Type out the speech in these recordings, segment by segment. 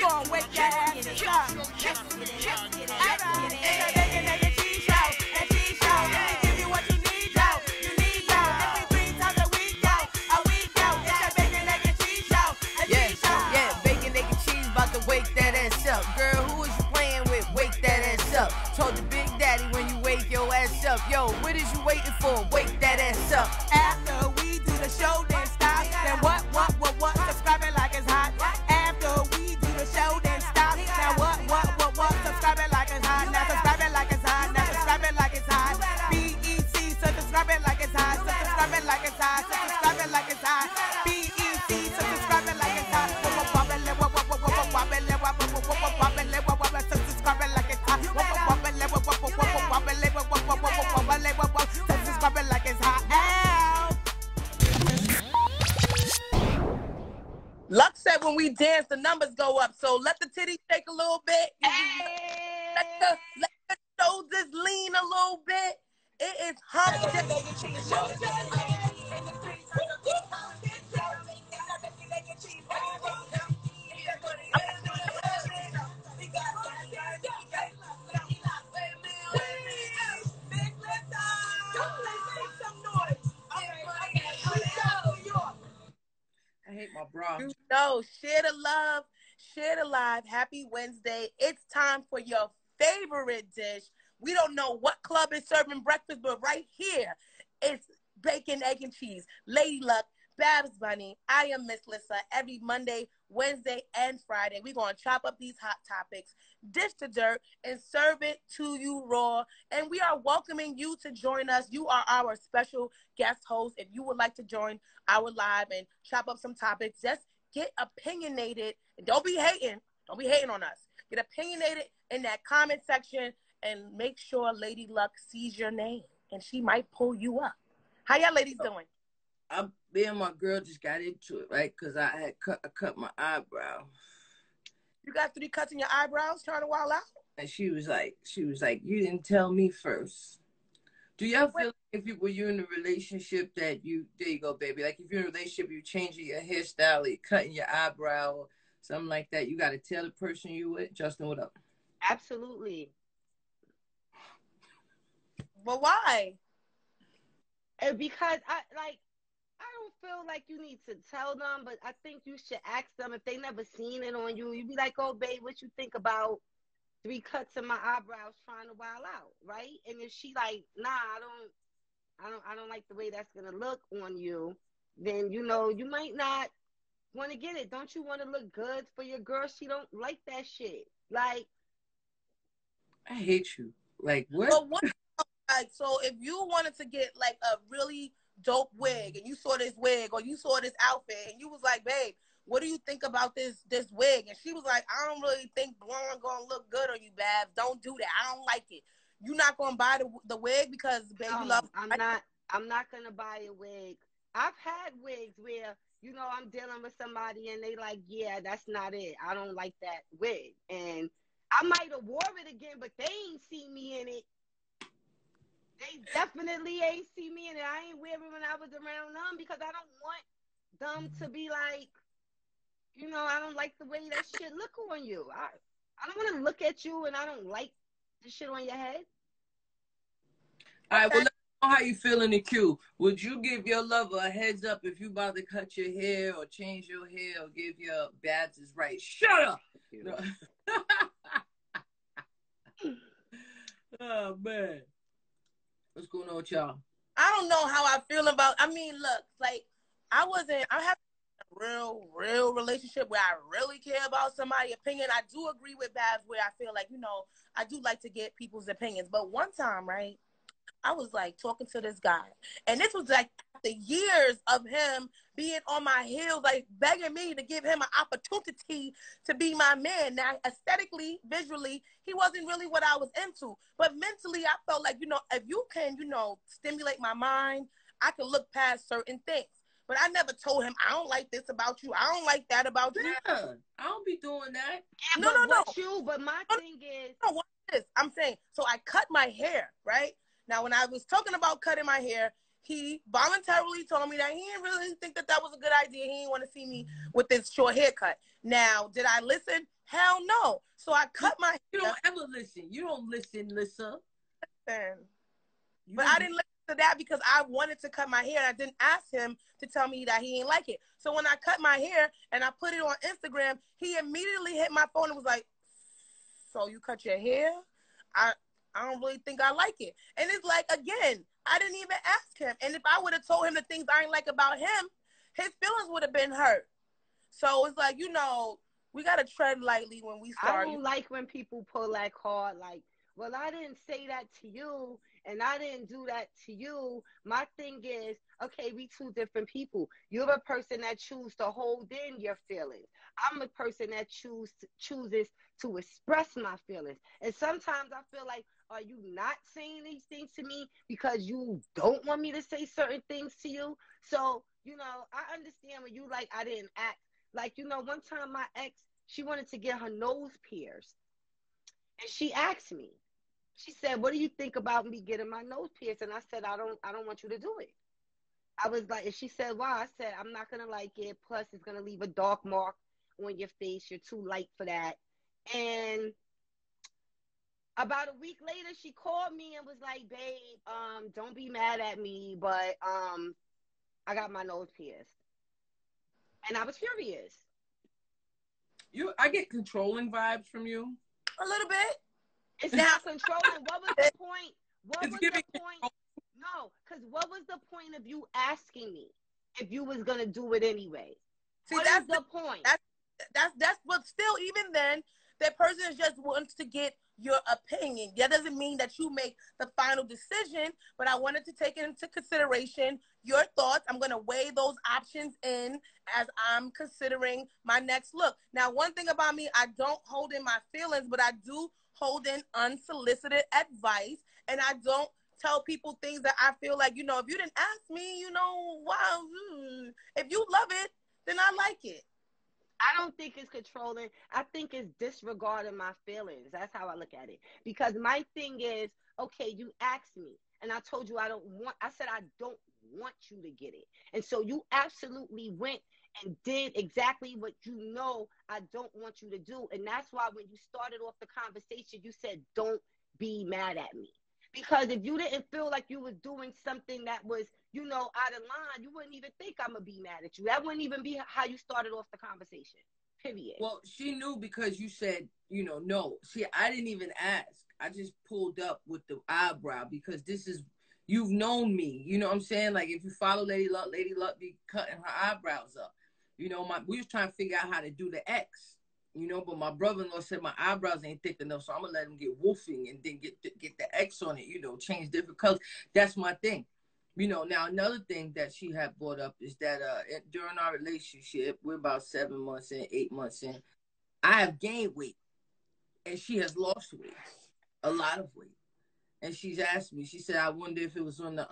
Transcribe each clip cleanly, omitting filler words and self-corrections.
gon' wake your ass up. Wake that ass up. Girl, who is you playing with? Wake that ass up. Told your big daddy when you wake your ass up. Yo, what is you waiting for? Wake that ass up. After we do the show, then stop. Then what? Subscribe it like it's hot. After we do the show, then stop. Now what? Subscribe it like it's hot. Now subscribe it like it's hot. Now subscribe it like it's hot. BEC, so subscribe it like it's hot. So subscribe it like it's hot. So subscribe it like it's hot. BEC, so subscribe it like it's hot. Luck said when we dance, the numbers go up. So let the titties shake a little bit. Let the shoulders lean a little bit. It is hump day. I hate my bra. You know, share the love, share the live. Happy Wednesday. It's time for your favorite dish. We don't know what club is serving breakfast, but right here, it's bacon, egg, and cheese. Lady Luck, Babs Bunny, I am Miss Lissa. Every Monday, Wednesday, and Friday, we're going to chop up these hot topics, dish to dirt, and serve it to you raw. And we are welcoming you to join us. You are our special guest host. If you would like to join our live and chop up some topics, just get opinionated. And don't be hating. Don't be hating on us. Get opinionated in that comment section and make sure Lady Luck sees your name, and she might pull you up. How y'all ladies doing? Me and my girl just got into it, right? Because I had cut my eyebrow. You got 3 cuts in your eyebrows trying to wild out? And she was like, you didn't tell me first. Do y'all feel like when you're in a relationship that there you go, baby. Like if you're in a relationship, you changing your hairstyle, you're cutting your eyebrow, or something like that, you got to tell the person you with. Justin, what up? Absolutely. But why? Because I don't feel like you need to tell them, but I think you should ask them if they never seen it on you. You be like, oh, babe, what you think about 3 cuts in my eyebrows trying to wild out, right? And if she like, nah, I don't like the way that's gonna look on you, then you might not want to get it. Don't you want to look good for your girl? She don't like that shit. Like, I hate you. Like what? But what? Like, so if you wanted to get like a really dope wig and you saw this wig or you saw this outfit and you was like, babe, what do you think about this wig? And she was like, I don't really think blonde gonna look good on you, Babs. Don't do that. I don't like it. You're not gonna buy the wig because baby love. I'm not gonna buy a wig. I've had wigs where I'm dealing with somebody and they like, yeah, that's not it. I don't like that wig, and I might have wore it again, but they ain't see me in it. They definitely ain't see me in it. I ain't wear it when I was around them because I don't want them to be like, I don't like the way that shit look on you. I don't want to look at you and I don't like the shit on your head. All right, well, let me know how you feel in the queue. Would you give your lover a heads up if you about to cut your hair or change your hair or give your Babs is right? Shut up! No. Oh, man. What's going on with y'all? I don't know how I feel about. I mean, look, like I have a real relationship where I really care about somebody's opinion. I do agree with Babs where I feel like I do like to get people's opinions. But one time, right, I was like talking to this guy, and this was like after years of him being on my heels, like begging me to give him an opportunity to be my man. Now, aesthetically, visually, he wasn't really what I was into. But mentally, I felt like, if you can, stimulate my mind, I can look past certain things. But I never told him, I don't like this about you. I don't like that about you. Yeah, I don't be doing that. No. But my thing is... No, watch this. I'm saying, so I cut my hair, right? Now, when I was talking about cutting my hair, he voluntarily told me that he didn't really think that was a good idea. He didn't want to see me with this short haircut. Now, did I listen? Hell no. So I cut my You hair. don't ever listen. You don't listen, Lissa. But I didn't listen to that because I wanted to cut my hair, and I didn't ask him to tell me that he didn't like it. So when I cut my hair and I put it on Instagram, he immediately hit my phone and was like, so you cut your hair? I don't really think I like it. And it's like, again, I didn't even ask him. And if I would have told him the things I didn't like about him, his feelings would have been hurt. So it's like, we got to tread lightly when we start. I don't like when people pull that card like, well, I didn't say that to you, and I didn't do that to you. My thing is, okay, we two different people. You're a person that chooses to hold in your feelings. I'm a person that chooses to express my feelings. And sometimes I feel like, are you not saying these things to me because you don't want me to say certain things to you? So, I understand when you like, I didn't act. Like, one time my ex, she wanted to get her nose pierced. And she asked me, she said, what do you think about me getting my nose pierced? And I said, I don't want you to do it. I was like, and she said, why? I said, I'm not going to like it. Plus, it's going to leave a dark mark on your face. You're too light for that. And about a week later, she called me and was like, babe, don't be mad at me, but I got my nose pierced. And I was furious. I get controlling vibes from you. A little bit. It's not controlling. What was the point? What It's was giving the point? No, because what was the point of you asking me if you was going to do it anyway? See, what that's is the point? That's but still, even then, that person just wants to get your opinion. That doesn't mean that you make the final decision, but I wanted to take into consideration your thoughts. I'm going to weigh those options in as I'm considering my next look. Now, one thing about me, I don't hold in my feelings, but I do hold in unsolicited advice, and I don't tell people things that I feel like, if you didn't ask me, wow, if you love it, then I like it. I don't think it's controlling. I think it's disregarding my feelings. That's how I look at it. Because my thing is, okay, you asked me, and I told you I said I don't want you to get it. And so you absolutely went and did exactly what I don't want you to do. And that's why when you started off the conversation, you said, don't be mad at me. Because if you didn't feel like you was doing something that was, out of line, you wouldn't even think I'm going to be mad at you. That wouldn't even be how you started off the conversation. Period. Well, she knew because you said, no. See, I didn't even ask. I just pulled up with the eyebrow because you've known me. You know what I'm saying? Like, if you follow Lady Luck be cutting her eyebrows up. We was trying to figure out how to do the X. But my brother-in-law said my eyebrows ain't thick enough, so I'm going to let him get woofing and then get the X on it, change different colors. That's my thing. Now another thing that she had brought up is that during our relationship, we're about 7 months in, 8 months in, I have gained weight, and she has lost weight, a lot of weight. And she's asked me, she said, I wonder if it was on the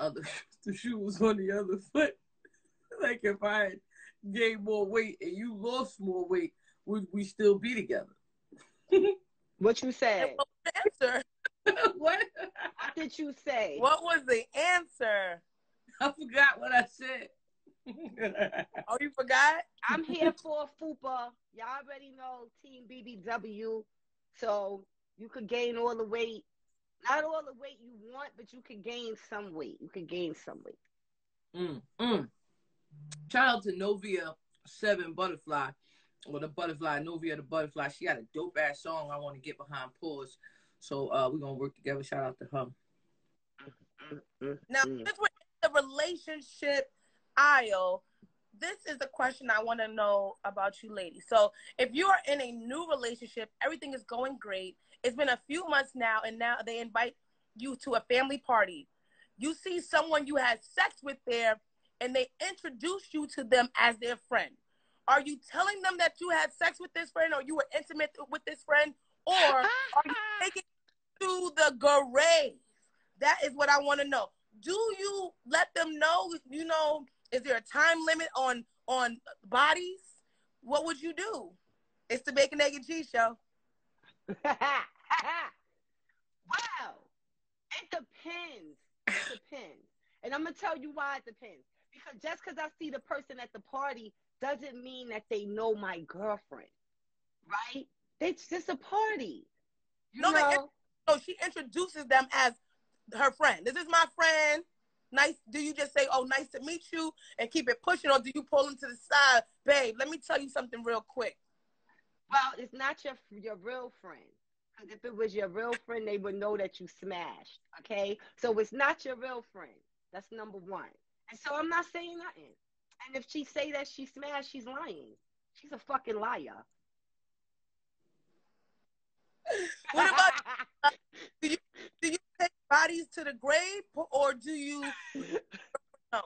shoe was on the other foot. Like if I had gained more weight and you lost more weight, would we still be together? What you say? What was the answer? What did you say? What was the answer? I forgot what I said. Oh, you forgot? I'm here for FUPA. Y'all already know Team BBW. So you could gain all the weight. Not all the weight you want, but you could gain some weight. Shout out to Novia 7 Butterfly. Or the Butterfly, Novia the Butterfly. She got a dope ass song I want to get behind pause. So we're gonna work together. Shout out to her. Now, since we're in the relationship aisle, this is the question I want to know about you ladies. So if you are in a new relationship, everything is going great. It's been a few months now, and now they invite you to a family party. You see someone you had sex with there, and they introduce you to them as their friend. Are you telling them that you had sex with this friend, or you were intimate with this friend, or are you taking it to the grave? That is what I want to know. Do you let them know, is there a time limit on bodies? What would you do? It's the Bacon, Egg, and Cheese Show. Wow. It depends. And I'm going to tell you why it depends. Because just because I see the person at the party doesn't mean that they know my girlfriend, right? It's just a party. No, she introduces them as her friend. This is my friend. Nice. Do you just say, "Oh, nice to meet you," and keep it pushing, or do you pull them to the side, babe? Let me tell you something real quick. Well, it's not your real friend. Because if it was your real friend, they would know that you smashed. Okay, so it's not your real friend. That's number one. And so I'm not saying nothing. And if she say that she smashed, she's lying. She's a fucking liar. What about do you take bodies to the grave, or do you? No.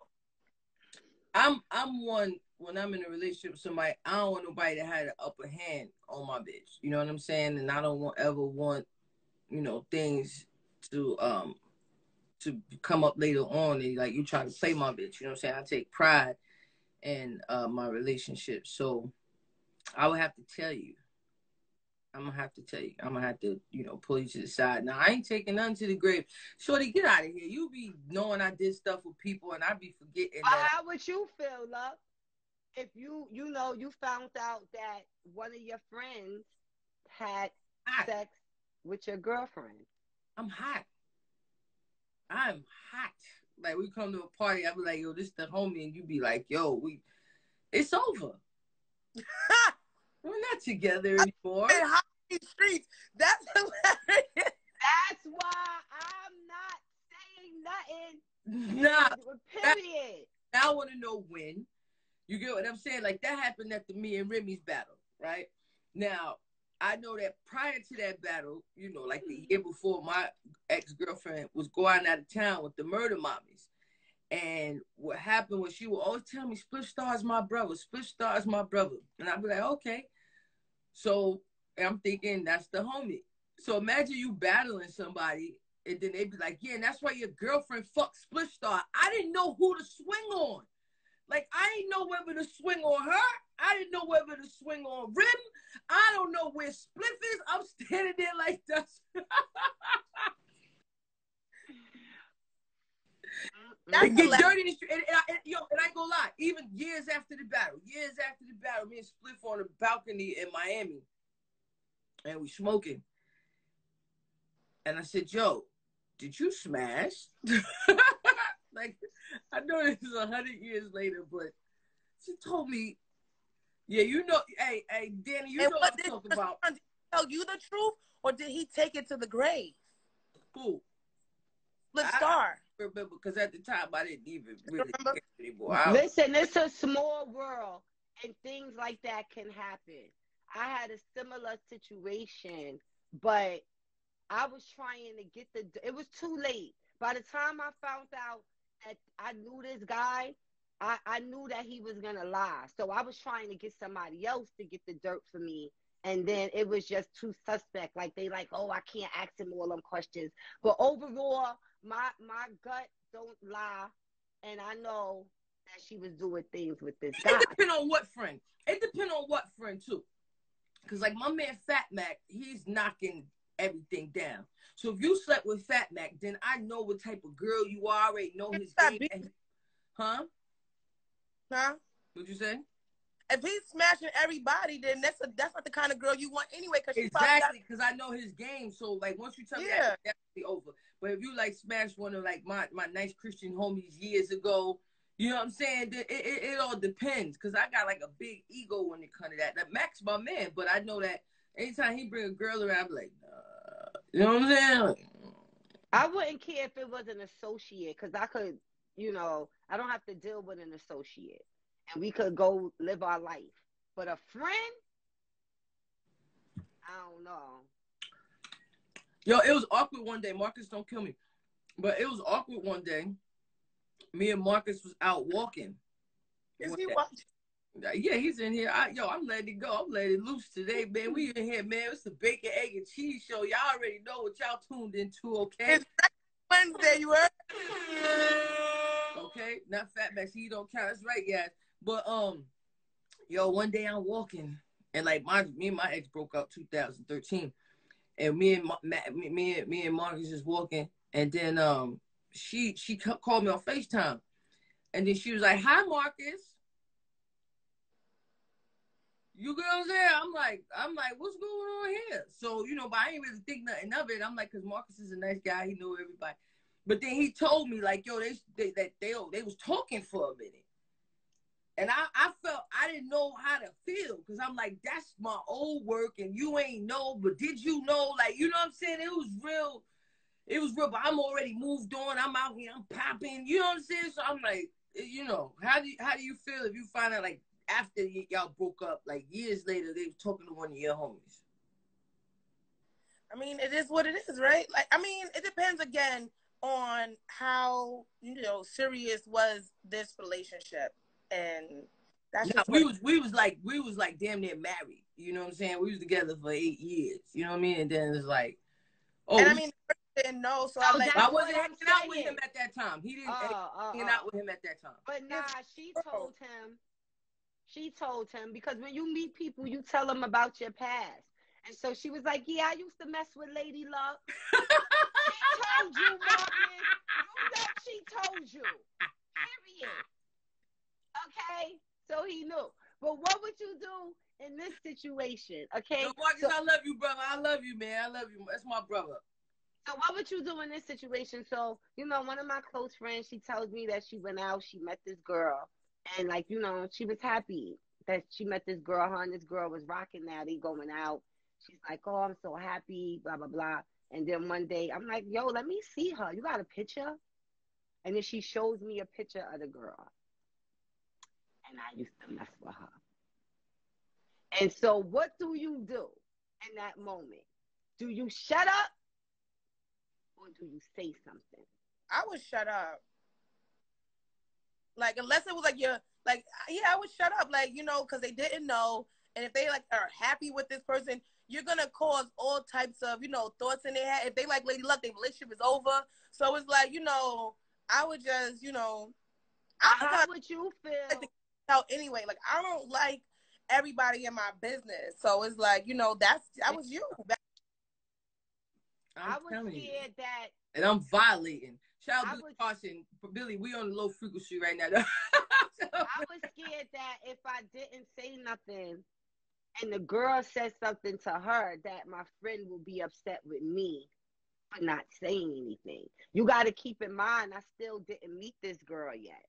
I'm one, when I'm in a relationship with somebody, I don't want nobody that had an upper hand on my bitch. You know what I'm saying? And I don't ever want, things to come up later on and like you try to play my bitch. You know what I'm saying? I take pride in my relationship. So I would have to tell you. I'm gonna have to tell you. I'm gonna have to, pull you to the side. Now I ain't taking nothing to the grave. Shorty, get out of here. You be knowing I did stuff with people and I be forgetting that. How would you feel, love? If you found out that one of your friends had sex with your girlfriend? I'm hot. I'm hot. Like we come to a party, I be like, yo, this the homie, and you be like, yo, it's over. We're not together anymore. In hot streets. That's hilarious. That's why I'm not saying nothing. Nah. Period. Now I want to know when. You get what I'm saying? Like that happened after me and Remy's battle, right? Now, I know that prior to that battle, like the year before, my ex-girlfriend was going out of town with the murder mommies. And what happened was she would always tell me, Split Star is my brother. Split Star is my brother. And I'd be like, okay. So I'm thinking that's the homie. So imagine you battling somebody and then they'd be like, yeah, and that's why your girlfriend fucked Split Star. I didn't know who to swing on. Like, I didn't know whether to swing on her. I didn't know whether to swing on Rim. I don't know where Spliff is. I'm standing there like this. It get dirty in the street. And I ain't gonna lie. Even years after the battle, me and Spliff on the balcony in Miami. And we smoking. And I said, yo, did you smash? Like, I know this is 100 years later, but she told me, yeah, hey, Danny, know what I'm talking about. Did he tell you the truth, or did he take it to the grave? Who? Split Star. I remember, because at the time, I didn't even really care anymore. Listen, it's a small world, and things like that can happen. I had a similar situation, but I was trying to get it was too late. By the time I found out that I knew this guy, I knew that he was going to lie. So I was trying to get somebody else to get the dirt for me. And then it was just too suspect. Like, oh, I can't ask him all them questions. But overall, my gut don't lie. And I know that she was doing things with this guy. It depends on what friend. It depends on what friend, too. Because, like, my man Fat Mac, he's knocking everything down. So if you slept with Fat Mac, then I know what type of girl you are. I already know his game. Huh? What'd you say? If he's smashing everybody, then that's not the kind of girl you want anyway. Exactly, because I know his game. So like once you tell me that, it's definitely over. But if you like smash one of like my nice Christian homies years ago, you know what I'm saying? Then it all depends. Because I got like a big ego when it comes to that. That Mac's my man, but I know that anytime he bring a girl around, I'm like, you know what I'm saying? I wouldn't care if it was an associate, because I could, I don't have to deal with an associate. And we could go live our life. But a friend, I don't know. Yo, it was awkward one day. Marcus, don't kill me. But it was awkward one day. Me and Marcus was out walking. Is he watching? Yeah, he's in here. I'm letting it go. I'm letting it loose today, man. We in here, man. It's the bacon, egg, and cheese show. Y'all already know what y'all tuned into, okay? It's Wednesday, you heard? Okay, not Fat Max. He don't count. That's right, guys. But yo, one day I'm walking, and like me and my ex broke up 2013, and me and Marcus is walking, and then she called me on FaceTime, and then she was like, "Hi, Marcus." You get what I'm saying? I'm like, what's going on here? So, you know, but I ain't really think nothing of it. I'm like, because Marcus is a nice guy. He knew everybody. But then he told me, like, yo, they was talking for a minute. And I felt, I didn't know how to feel. Because I'm like, that's my old work and you ain't know. But did you know? Like, you know what I'm saying? It was real. But I'm already moved on. I'm out here. I'm popping. You know what I'm saying? So I'm like, you know, how do you feel if you find out, like, after y'all broke up, like years later, they was talking to one of your homies? I mean, it is what it is, right? Like, I mean, it depends again on how, you know, serious was this relationship, and that's just we was like damn near married. You know what I'm saying? We was together for 8 years. You know what I mean? And then it's like, oh, and I mean, the person didn't know, so I wasn't hanging out with him at that time. He didn't hanging out with him at that time. But nah, she told him. She told him, because when you meet people, you tell them about your past. And so she was like, yeah, I used to mess with Lady Luck. She told you, Marcus. You know she told you. Period. Okay? So he knew. But what would you do in this situation? Okay? Yo, Marcus, I love you, brother. I love you, man. I love you. That's my brother. So what would you do in this situation? So, you know, one of my close friends, she tells me that she went out, she met this girl. And, like, you know, she was happy that she met this girl. Her and this girl was rocking now. They going out. She's like, oh, I'm so happy, blah, blah, blah. And then one day, I'm like, yo, let me see her. You got a picture? And then she shows me a picture of the girl. And I used to mess with her. And so what do you do in that moment? Do you shut up? Or do you say something? I would shut up. Like, unless it was like yeah, I would shut up, like, you know, because they didn't know. And if they, like, are happy with this person, you're going to cause all types of, you know, thoughts in their head. If they like Lady Luck, their relationship is over. So it's like, you know, I would just, you know. How would you feel? Out anyway. Like, I don't like everybody in my business. So it's like, you know, that was you. I was scared that. And I'm violating. Shout out to caution. Billy, we on the low frequency right now. I was scared that if I didn't say nothing and the girl said something to her, that my friend will be upset with me for not saying anything. You got to keep in mind, I still didn't meet this girl yet.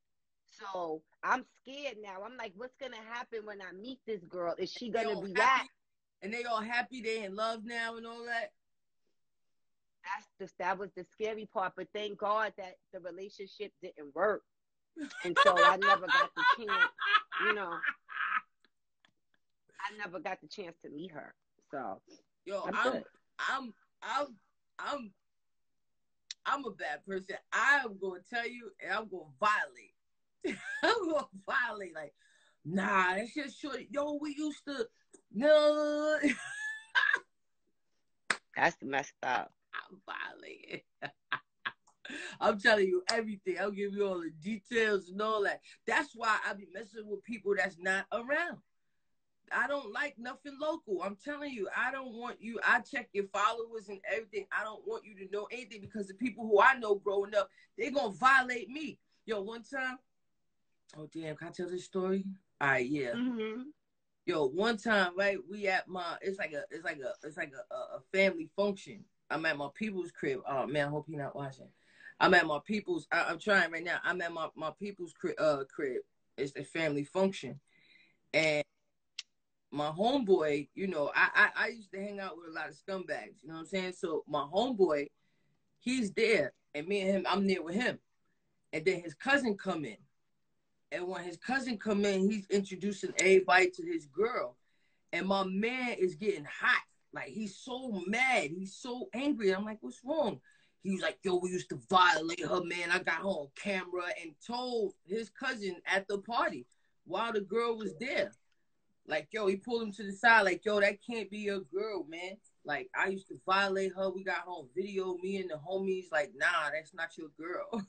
So I'm scared now. I'm like, what's going to happen when I meet this girl? Is she going to react? And they all happy? They in love now and all that? That was the scary part. But thank God that the relationship didn't work. And so I never got the chance, you know. I never got the chance to meet her. So yo, I'm a bad person. I'm gonna tell you, and I'm gonna violate. I'm gonna violate. Like, nah, that's just short. Yo, we used to no. That's messed up. I'm violating. I'm telling you everything. I'll give you all the details and all that. That's why I be messing with people that's not around. I don't like nothing local. I'm telling you, I don't want you. I check your followers and everything. I don't want you to know anything, because the people who I know growing up, they're going to violate me. Yo, one time, oh, damn, can I tell this story? All right, yeah. Mm-hmm. Yo, one time, right, we at my, it's like a family function. I'm at my people's crib. Oh, man, I hope you're not watching. I'm at my people's, I'm trying right now. I'm at my people's crib. It's a family function. And my homeboy, you know, I used to hang out with a lot of scumbags, you know what I'm saying? So my homeboy, he's there, and me and him, I'm there with him. And then his cousin come in. And when his cousin come in, he's introducing everybody to his girl. And my man is getting hot. Like, he's so mad. He's so angry. I'm like, what's wrong? He's like, yo, we used to violate her, man. I got her on camera, and told his cousin at the party while the girl was there. Like, yo, he pulled him to the side. Like, yo, that can't be your girl, man. Like, I used to violate her. We got her on video, me and the homies. Like, nah, that's not your girl.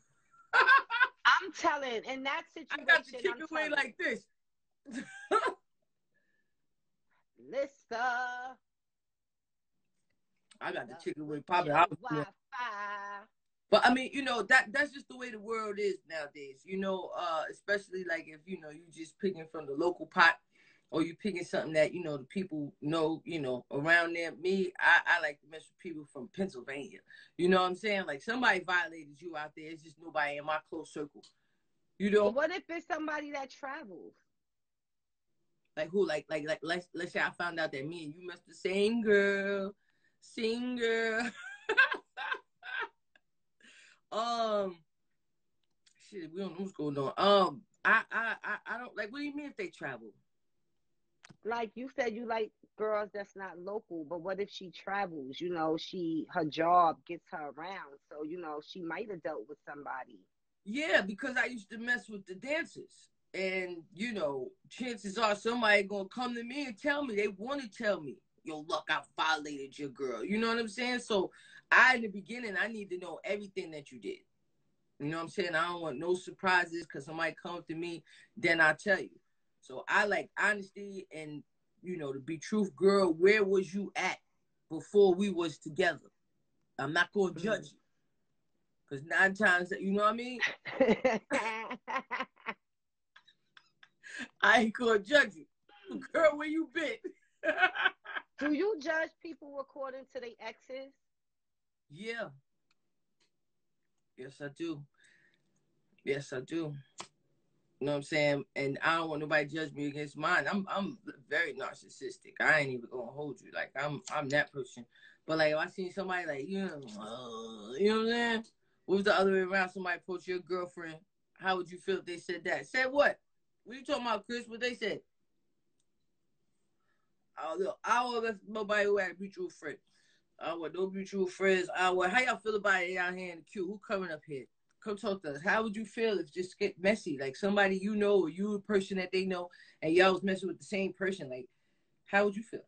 I'm telling, in that situation, I got to kick away like this. Lissa. I got the chicken wing popping out. But I mean, you know, that's just the way the world is nowadays. You know, especially like if, you know, you just picking from the local pot. or you picking something that, you know, the people know, you know, around there. Me, I like to mess with people from Pennsylvania. You know what I'm saying? Like, somebody violated you out there. It's just nobody in my close circle. You know? But what if it's somebody that travels? Like who? Like let's say I found out that me and you messed the same girl. Same girl. Shit, we don't know what's going on. I don't like. What do you mean if they travel? Like you said, you like girls that's not local, but what if she travels? You know, her job gets her around, so you know she might have dealt with somebody. Yeah, because I used to mess with the dancers, and you know, chances are somebody gonna come to me and tell me. They want to tell me, "Yo, look, I violated your girl." You know what I'm saying? So, in the beginning, I need to know everything that you did. You know what I'm saying? I don't want no surprises because somebody comes to me, then I'll tell you. So I like honesty and, you know, to be truth, girl, where was you at before we was together? I'm not going to judge you. Because 9 times, you know what I mean? I ain't going to judge you. Girl, where you been? Do you judge people according to their exes? Yeah. Yes, I do. Yes, I do. You know what I'm saying? And I don't want nobody to judge me against mine. I'm very narcissistic. I ain't even gonna hold you. Like I'm that person. But like if I see somebody like you know what I'm saying? What was the other way around? Somebody approached your girlfriend. How would you feel if they said that? Said what? What are you talking about, Chris? What they said? I don't let nobody who had mutual friends. I want no mutual friends. How y'all feel about it out here in the queue? Who coming up here? Come talk to us. How would you feel if it just get messy? Like somebody you know or you a person that they know and y'all was messing with the same person. Like, how would you feel?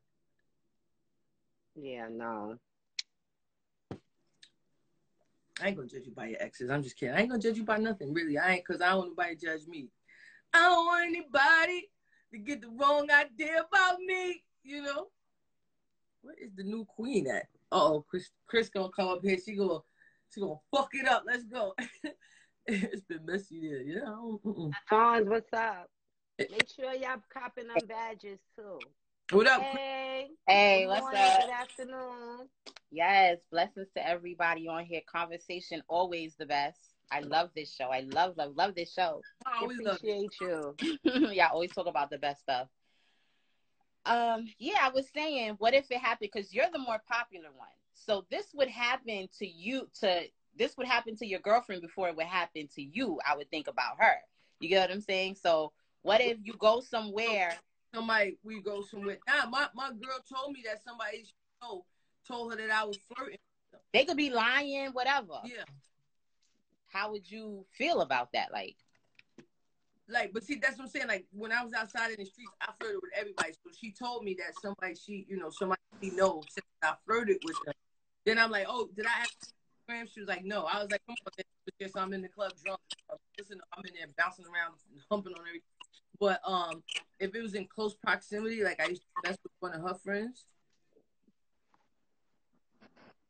Yeah, no. I ain't gonna judge you by your exes. I'm just kidding. I ain't gonna judge you by nothing, really. Cause I don't want nobody to judge me. I don't want anybody to get the wrong idea about me, you know? Where is the new queen at? Uh-oh, Chris gonna come up here. She gonna fuck it up. Let's go. It's been messy there. Yeah. Fonz, what's up? Make sure y'all copping them badges too. What up? Hey. Hey, Good what's morning, up? Good afternoon. Yes, blessings to everybody on here. Conversation always the best. I love this show. I love this show. I always Appreciate you. Y'all always talk about the best stuff. Yeah, I was saying, what if it happened? Because you're the more popular one. So this would happen to you. This would happen to your girlfriend before it would happen to you. I would think about her. You get what I'm saying? So what if you go somewhere? We go somewhere. Nah, my girl told me that somebody she told her that I was flirting. They could be lying, whatever. Yeah. How would you feel about that? Like, but see, that's what I'm saying. Like, when I was outside in the streets, I flirted with everybody. So she told me that somebody she knows since I flirted with them. Then I'm like, oh, did I ask her? She was like, no. I was like, come on, because I'm in the club drunk. Listen, I'm in there bouncing around, humping on everything. But if it was in close proximity, like I used to mess with one of her friends,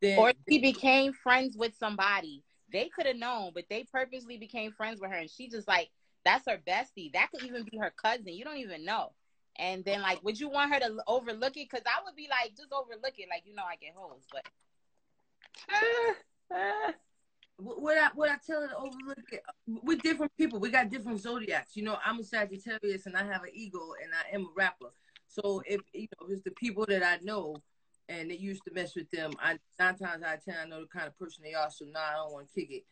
then or she became friends with somebody. They could have known, but they purposely became friends with her, and she just like, that's her bestie. That could even be her cousin. You don't even know. And then, like, would you want her to overlook it? Because I would be like, just overlook it. Like, you know, I get hoes, but. What I tell her to overlook it? We're different people. We got different zodiacs. You know, I'm a Sagittarius and I have an ego and I am a rapper. So if it's the people that I know and they used to mess with them, 9 times out of 10 I know the kind of person they are. So I don't want to kick it.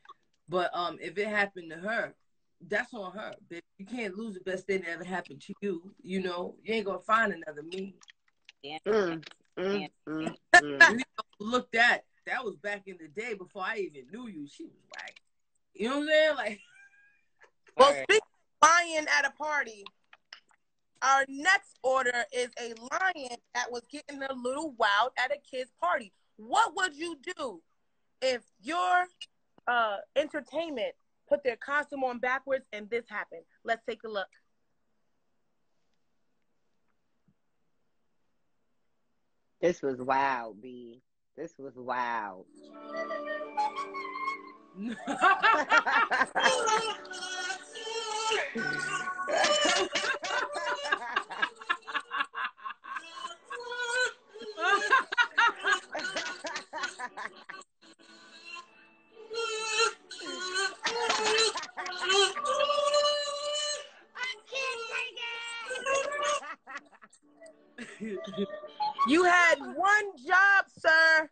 But if it happened to her, that's on her. Baby. You can't lose the best thing that ever happened to you. You know, you ain't gonna find another me. Look that. That was back in the day before I even knew you. She was whack. You know what I'm saying? Like, well, speaking of lying at a party, our next order is a lion that was getting a little wild at a kid's party. What would you do if your entertainment put their costume on backwards and this happened? Let's take a look. This was wild, B. This was wild. had one job, sir,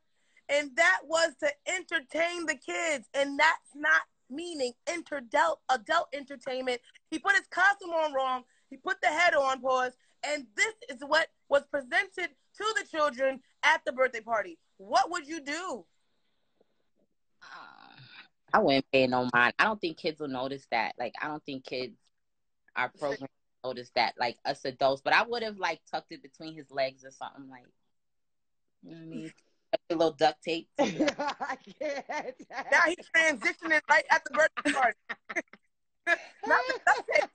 and that was to entertain the kids, and that's not meaning adult entertainment. He put his costume on wrong. He put the head on, pause, and this is what was presented to the children at the birthday party. What would you do? I wouldn't pay no mind. I don't think kids will notice that. Like, I don't think kids are programmed to notice that, like us adults. But I would have, like, tucked it between his legs or something, like, you know what I mean? A little duct tape. Now he's transitioning right at the birthday party. Not the duct tape.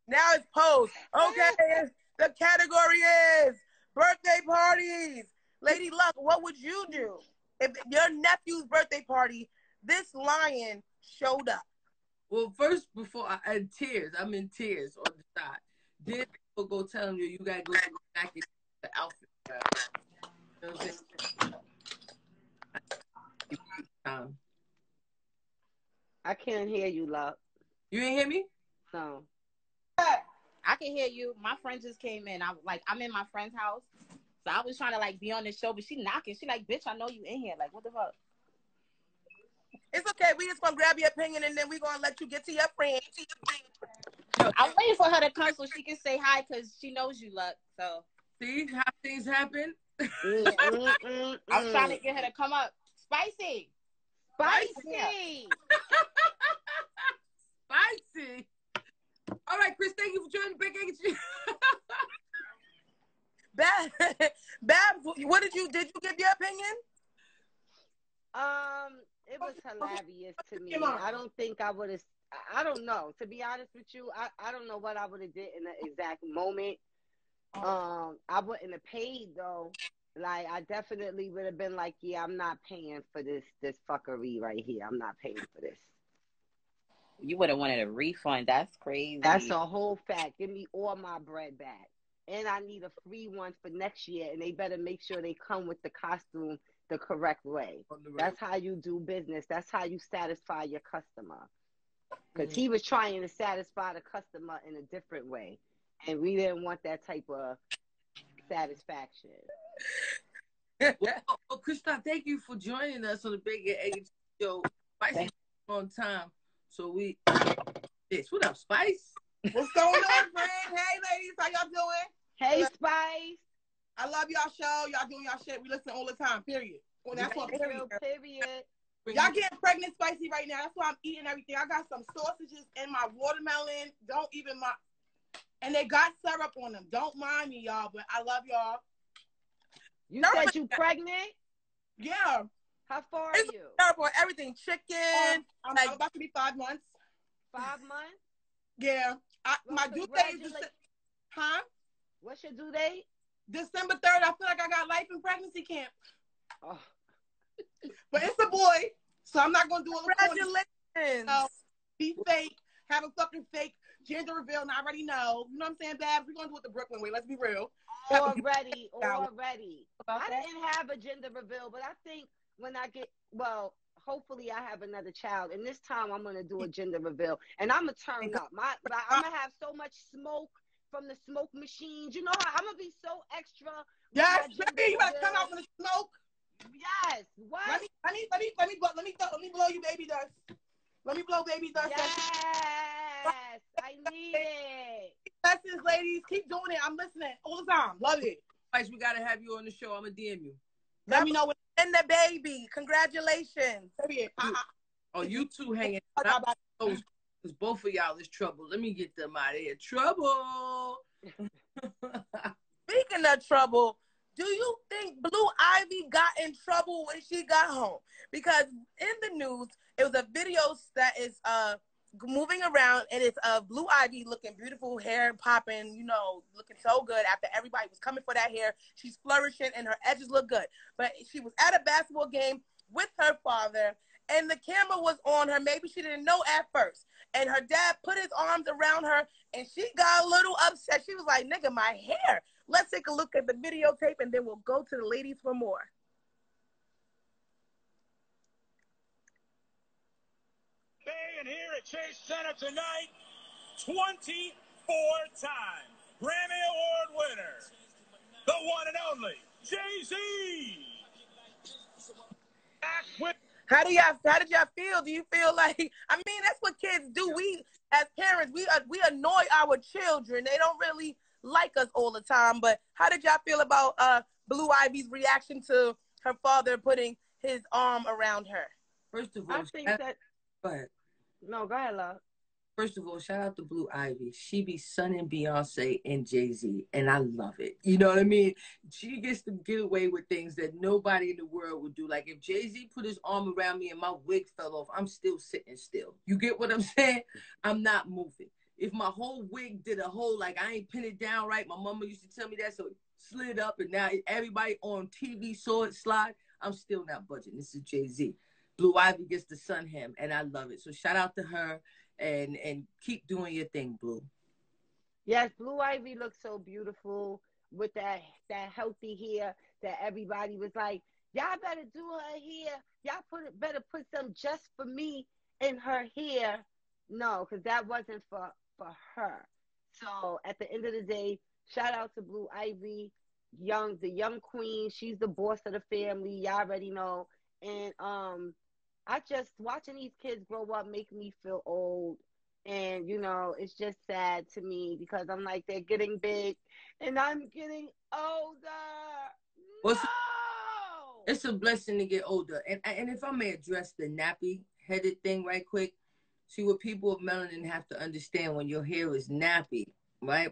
Now it's pose. Okay, the category is birthday parties. Lady Luck, what would you do if your nephew's birthday party, this lion showed up? Well, first, before I'm in tears on the side. Then people go tell him you gotta go back in the outfit. You know what I'm saying? I can't hear you, Luck. You ain't hear me? No. I can hear you. My friend just came in. I'm in my friend's house. So I was trying to, like, be on the show, but she knocking. She like, bitch, I know you in here. Like, what the fuck? It's okay. We just gonna grab your opinion and then we gonna let you get to your friend. I'm waiting for her to come so she can say hi because she knows you, Luck. So See how things happen? I'm trying to get her to come up. Spicy. Spicy. Spicy. All right, Chris, thank you for joining the BEC. Babs, what did you give your opinion? It was hilarious to me. I don't think I would have. I don't know. To be honest with you, I don't know what I would have did in the exact moment. I wouldn't have paid though. Like, I definitely would have been like, yeah, I'm not paying for this fuckery right here. I'm not paying for this. You would have wanted a refund. That's crazy. That's a whole fact. Give me all my bread back. And I need a free one for next year, and they better make sure they come with the costume the correct way. That's how you do business. That's how you satisfy your customer. Because he was trying to satisfy the customer in a different way, and we didn't want that type of satisfaction. Well, Krystar, thank you for joining us on the BEC Show. Spicy on time. So what up, Spice? What's going on, friend? Hey, ladies, how y'all doing? Hey, Spice. I love y'all show. Y'all doing y'all shit. We listen all the time, period. Well, that's what period. Y'all getting pregnant spicy right now. That's why I'm eating everything. I got some sausages in my watermelon. Don't even mind. And they got syrup on them. Don't mind me, y'all, but I love y'all. You said you pregnant? Yeah. How far are you? Terrible. Everything. Chicken. I'm about to be 5 months. 5 months? Yeah. My due date is huh? What's your due date? December 3rd. I feel like I got life in pregnancy camp. Oh. But it's a boy, so I'm not gonna do a Congratulations. Be fake. Have a fucking fake gender reveal, and I already know. You know what I'm saying, Babs? We're gonna do it the Brooklyn way. Let's be real. Already. I didn't have a gender reveal, but I think when I get, hopefully I have another child, and this time I'm gonna do a gender reveal, and I'm gonna turn up. I'm gonna have so much smoke from the smoke machines. You know how I'm gonna be so extra. Yes, baby, you better come out with the smoke. Yes. What? Let me blow you baby dust. Let me blow baby dust. Yes, I need it. Lessons, ladies. Keep doing it. I'm listening all the time. Love it. Spice, we gotta have you on the show. I'm gonna DM you. Let me know when in the baby. Congratulations. Oh, you two hanging out. Because both of y'all is trouble. Let me get them out of here. Trouble. Speaking of trouble, do you think Blue Ivy got in trouble when she got home? Because in the news, it was a video that is moving around, and it's Blue Ivy looking beautiful, hair popping, you know, looking so good after everybody was coming for that hair. She's flourishing, and her edges look good. But she was at a basketball game with her father, and the camera was on her. Maybe she didn't know at first. And her dad put his arms around her, and she got a little upset. She was like, nigga, my hair. Let's take a look at the videotape, and then we'll go to the ladies for more. And here at Chase Center tonight, 24-time Grammy Award winner, the one and only Jay-Z. How did y'all feel? Do you feel like, I mean, that's what kids do. We, as parents, we annoy our children. They don't really like us all the time. But how did y'all feel about Blue Ivy's reaction to her father putting his arm around her? First of all, I think that. go ahead. No, go ahead, love. First of all, shout out to Blue Ivy. She be sunning Beyonce and Jay-Z, and I love it. You know what I mean? She gets to get away with things that nobody in the world would do. Like if Jay-Z put his arm around me and my wig fell off, I'm still sitting still. You get what I'm saying? I'm not moving. If my whole wig did a whole, like I ain't pin it down right, my mama used to tell me that, so it slid up, and now everybody on TV saw it slide, I'm still not budging. This is Jay-Z. Blue Ivy gets to sun him, and I love it. So shout out to her. And keep doing your thing, Blue. Yes, Blue Ivy looks so beautiful with that healthy hair that everybody was like, y'all better do her hair. Y'all better put some just for me in her hair. No, because that wasn't for her. So at the end of the day, shout out to Blue Ivy, the young queen. She's the boss of the family. Y'all already know. And I just, watching these kids grow up make me feel old. And, you know, it's just sad to me because I'm like, they're getting big and I'm getting older. Well, No! it's a blessing to get older. And if I may address the nappy-headed thing right quick, see what people with melanin have to understand when your hair is nappy, right?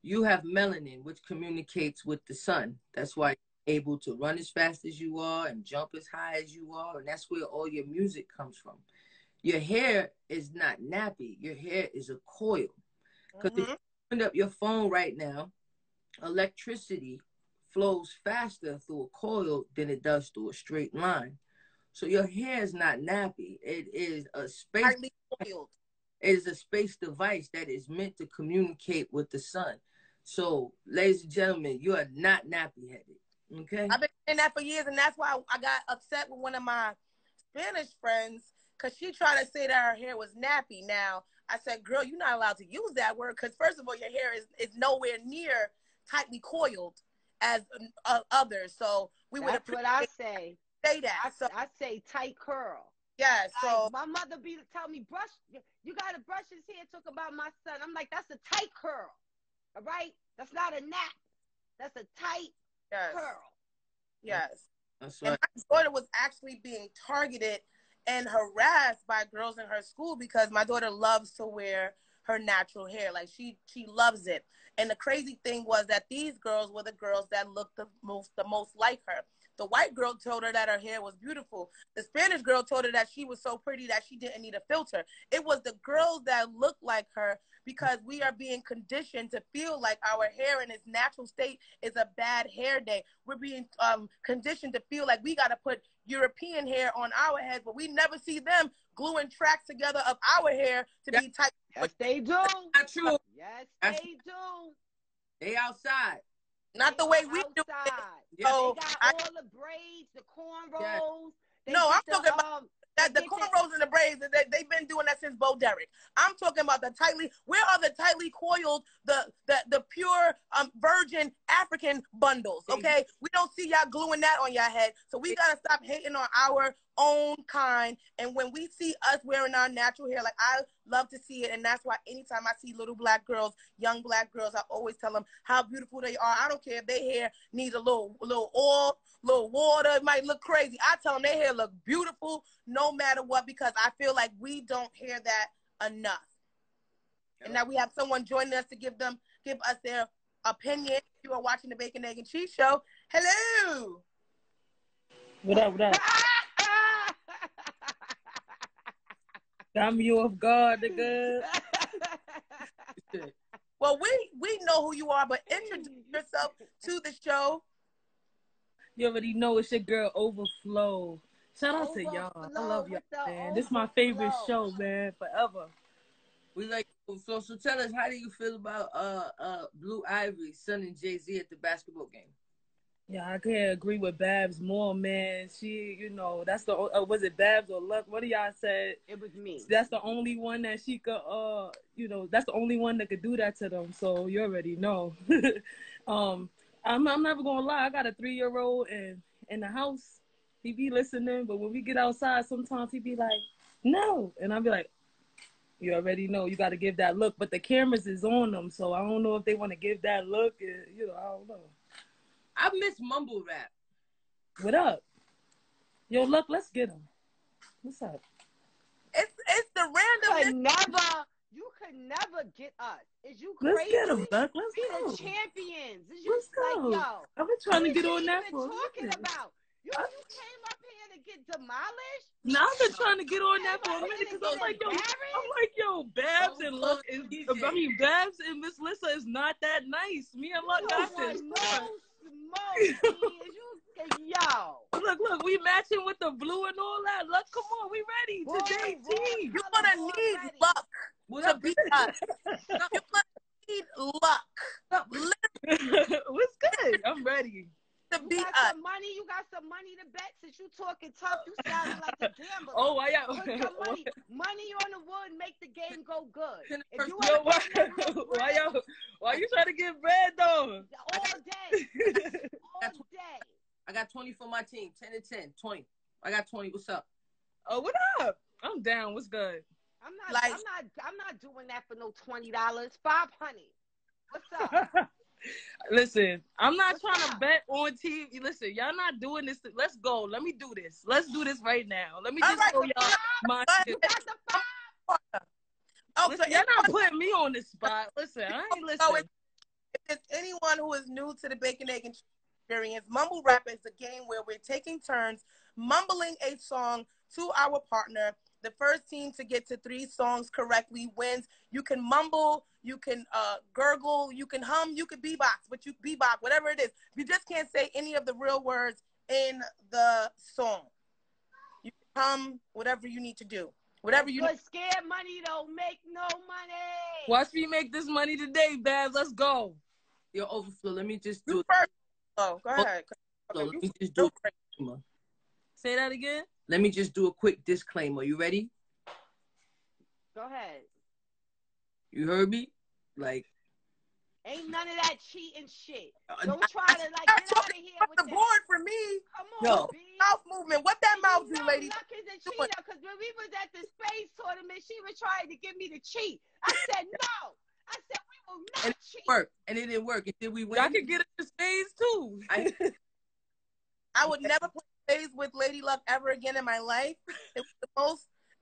You have melanin, which communicates with the sun. That's why able to run as fast as you are and jump as high as you are, and that's where all your music comes from. Your hair is not nappy. Your hair is a coil. Because if you open up your phone right now, electricity flows faster through a coil than it does through a straight line. So your hair is not nappy. It is a space. Highly coiled. It is a space device that is meant to communicate with the sun. So, ladies and gentlemen, you are not nappy-headed. Okay. I've been saying that for years, and that's why I got upset with one of my Spanish friends because she tried to say that her hair was nappy. Now, I said, girl, you're not allowed to use that word because, first of all, your hair is nowhere near tightly coiled as others. So we would That's what I say. Say that. I say tight curl. Yeah, so like, my mother tell me, brush, you got to brush his hair. Talk about my son. I'm like, that's a tight curl. All right? That's not a nap. That's a tight curl. Yes. That's right. And my daughter was actually being targeted and harassed by girls in her school because my daughter loves to wear her natural hair. Like she loves it. And the crazy thing was that these girls were the girls that looked the most like her. The white girl told her that her hair was beautiful. The Spanish girl told her that she was so pretty that she didn't need a filter. It was the girls that looked like her because we are being conditioned to feel like our hair in its natural state is a bad hair day. We're being conditioned to feel like we got to put European hair on our heads, but we never see them gluing tracks together of our hair to be tight. Yes, they do. Not true. Yes, they do. They outside. Not the way we do it. So they got all the braids, the cornrows. Yeah. No, I'm talking about that the cornrows and the braids. They've been doing that since Bo Derek. I'm talking about the tightly. Where are the tightly coiled, the pure virgin African bundles? Okay, we don't see y'all gluing that on your head. So we gotta stop hating on our own kind. And when we see us wearing our natural hair, like I love to see it, and that's why anytime I see little black girls, young black girls, I always tell them how beautiful they are. I don't care if their hair needs a little oil, little water, it might look crazy. I tell them their hair look beautiful no matter what, because I feel like we don't hear that enough. And now we have someone joining us to give us their opinion. If you are watching the Bacon, Egg, and Cheese Show, hello. What up, what up? I'm you off guard, nigga. Well, we know who you are, but introduce yourself to the show. You already know it's your girl Ovafloh. Shout out to y'all. I love y'all, man. This is my favorite show, man, forever. We like Ovafloh. So tell us, how do you feel about Blue Ivy, son and Jay-Z at the basketball game? Yeah, I can't agree with Babs more, man. She, you know, that's the was it Babs or Luck? One of y'all said it was me. That's the only one that she could, you know, that's the only one that could do that to them. So you already know. I'm never gonna lie. I got a 3-year-old and in the house, he be listening, but when we get outside, sometimes he be like, "No," and I be like, "You already know. You got to give that look." But the cameras is on them, so I don't know if they want to give that look. I don't know. I miss Mumble Rap. What up? Yo, look, let's get him. What's up? It's the random. You could never get us. Is you Let's crazy? get him, Buck. Let's We go. the champions. Is you Let's go. like, yo? I've been trying to get What on that you for a even talking minute. about? You came up here to get demolished? Now I've been trying to get on that for a minute because Get I'm like, embarrassed? yo, Babs and Luck is. I mean, Babs and Miss Lissa is not that nice. Me and Luck got this. No smoke, yo. Look, we matching with the blue and all that. Luck, come on, we ready. Today, team. You're gonna need luck to beat us. You're gonna need luck. What's good? I'm ready. To beat us. You got some money to bet. Since you talking tough, you sounding like a gambler. Oh, why y'all? Put some money on the wood, make the game go good. If you why you trying to get bread though? All day. All day. I got 20 for my team. 10 and 10. 20. I got 20. What's up? Oh, what up? I'm down. What's good? I'm not doing that for no $20. $500. What's up? Listen, I'm not trying to bet on TV. Listen, y'all not doing this. Let's go. Let me do this. Let's do this right now. Let me just show y'all my shit. Listen, y'all not putting me on this spot. Listen, I ain't listening. If there's anyone who is new to the Bacon, Egg, and Experience, Mumble Rap is a game where we're taking turns mumbling a song to our partner. The first team to get to 3 songs correctly wins. You can mumble, you can gurgle, you can hum, you can beatbox, whatever it is. You just can't say any of the real words in the song. You can hum whatever you need to do. Whatever you need. Scared money don't make no money. Watch me make this money today, Babs. Let's go. Yo, Overflow, let me just do it. First. Oh, go ahead. Let me just do it. Say that again. Let me just do a quick disclaimer. You ready? Go ahead. You heard me? Like, ain't none of that cheating shit. Don't try to get out of here with the board for me. Come on, B. Mouth movement. What that mouth do, lady? Luck is a cheater because when we was at the space tournament, she was trying to get me to cheat. I said no. I said we will not cheat. And it didn't work. And did we win? I could get it to spades too. I would never play spades with Lady Luck ever again in my life. It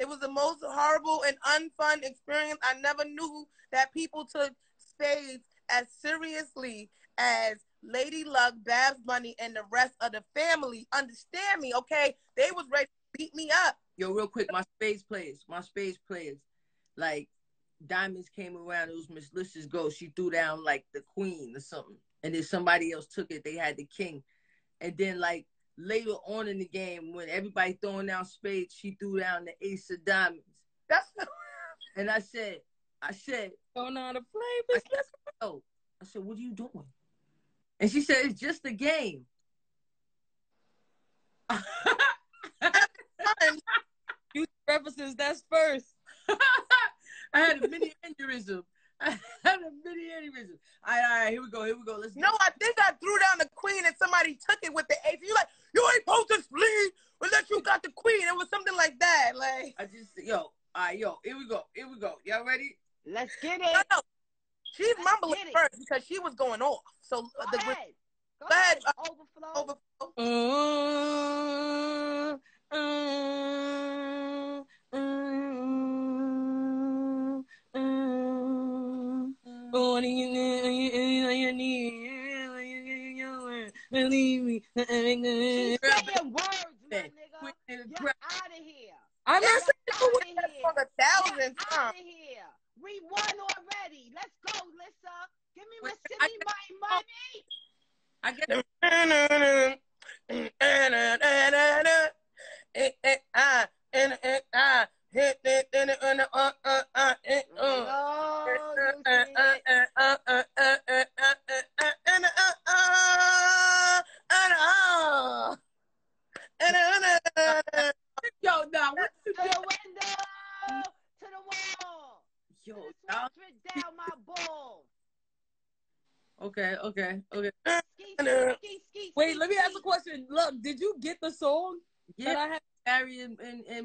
was the most horrible and unfun experience. I never knew that people took spades as seriously as Lady Luck, Babs Bunny, and the rest of the family. Understand me, okay? They was ready to beat me up. Yo, real quick, my spades players, like, diamonds came around. It was Miss Lissa's go. She threw down, like, the queen or something. And then somebody else took it. They had the king. And then, like, later on in the game, when everybody throwing down spades, she threw down the ace of diamonds. And I said, don't know how to play. I said, what are you doing? And she said, it's just a game. You references, that's first. I had a mini aneurysm. All right, here we go. Let's go. No, I think I threw down the queen and somebody took it with the ace. You like, you ain't supposed to leave unless you got the queen. It was something like that. Like, all right, here we go. Y'all ready? Let's get it. No. She's mumbling first because she was going off. So go ahead. Overflow. Believe me. She's saying words, my nigga. You're out of here. I'm not saying that for the 1,000th time. Out of here. We won already. Let's go, Lissa. Give me my money. I get it. Yo, now what you to the window, to the wall. Yo, down my balls. Okay. Ski Wait, let me ask a question. Look, did you get the song that I had? Harry and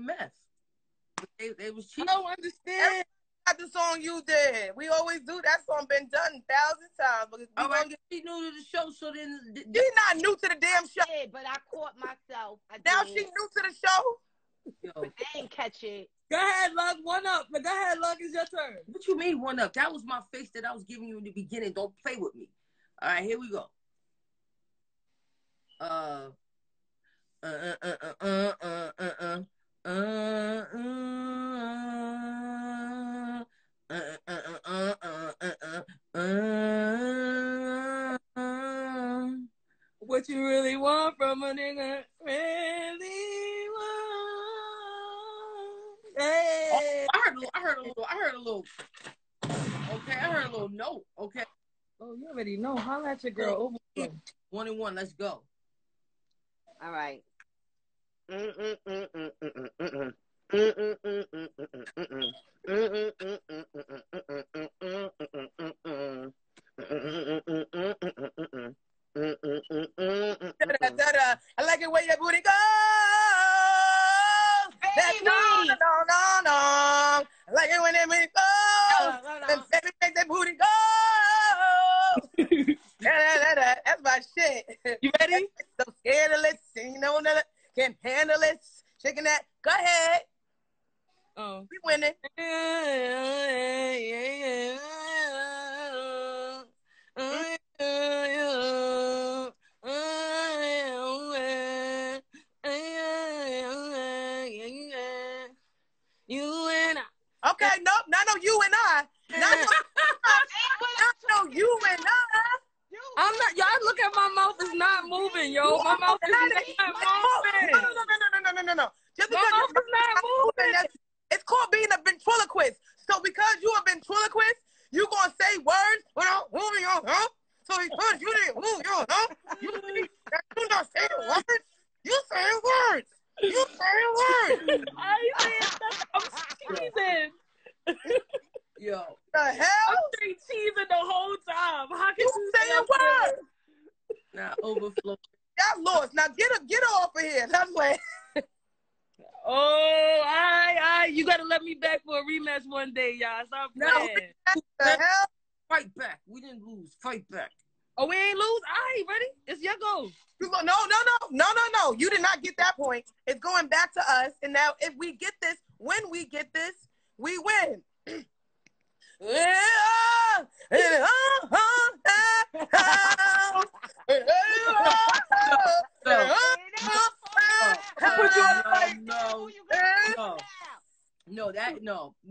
Meth. They was cheating. I don't understand. Got the song you did. We always do that song. Been done 1,000 times. But All right, she new to the show, so then she's not new to the damn show. Yeah, but I caught myself. Now she new to the show. yo. I didn't catch it. Go ahead, Luck. One up. But go ahead, Luck. It's your turn. What you mean one up? That was my face that I was giving you in the beginning. Don't play with me. All right, here we go. What you really want from a nigga? Really want? Hey. I heard a little. Okay, I heard a little note. Okay. Oh, you already know. Holla at your girl. Overflow. 1 and 1. Let's go. All right. I like it where your booty goes. Baby. No. I like it when that booty goes. And baby, make that booty go. That's my shit. You ready? So scared of it, you know, can't handle it. Shaking that. Go ahead. Oh. We winning. You and I. Okay, nope, not no you and I. Not no you and I. I'm not. Y'all look at my mouth is not moving, yo. My mouth is not moving. No. Just My because mouth is not moving. it's called being a ventriloquist. So because you a ventriloquist, you gonna say words without moving your hump. So because you didn't move your hump, you not saying words. You saying words. You saying words. I ain't I'm teasing. Yo. The hell? I'm straight teasing the whole time. How can You saying words? Now overflow. Y'all lost. Now get off of here. That's what. Oh, you gotta let me back for a rematch one day, y'all. Stop playing. The hell? Fight back. We didn't lose. Fight back. Oh, we ain't lose? All right, ready? It's your go. No. You did not get that point. It's going back to us. And now if we get this, when we get this, we win. No.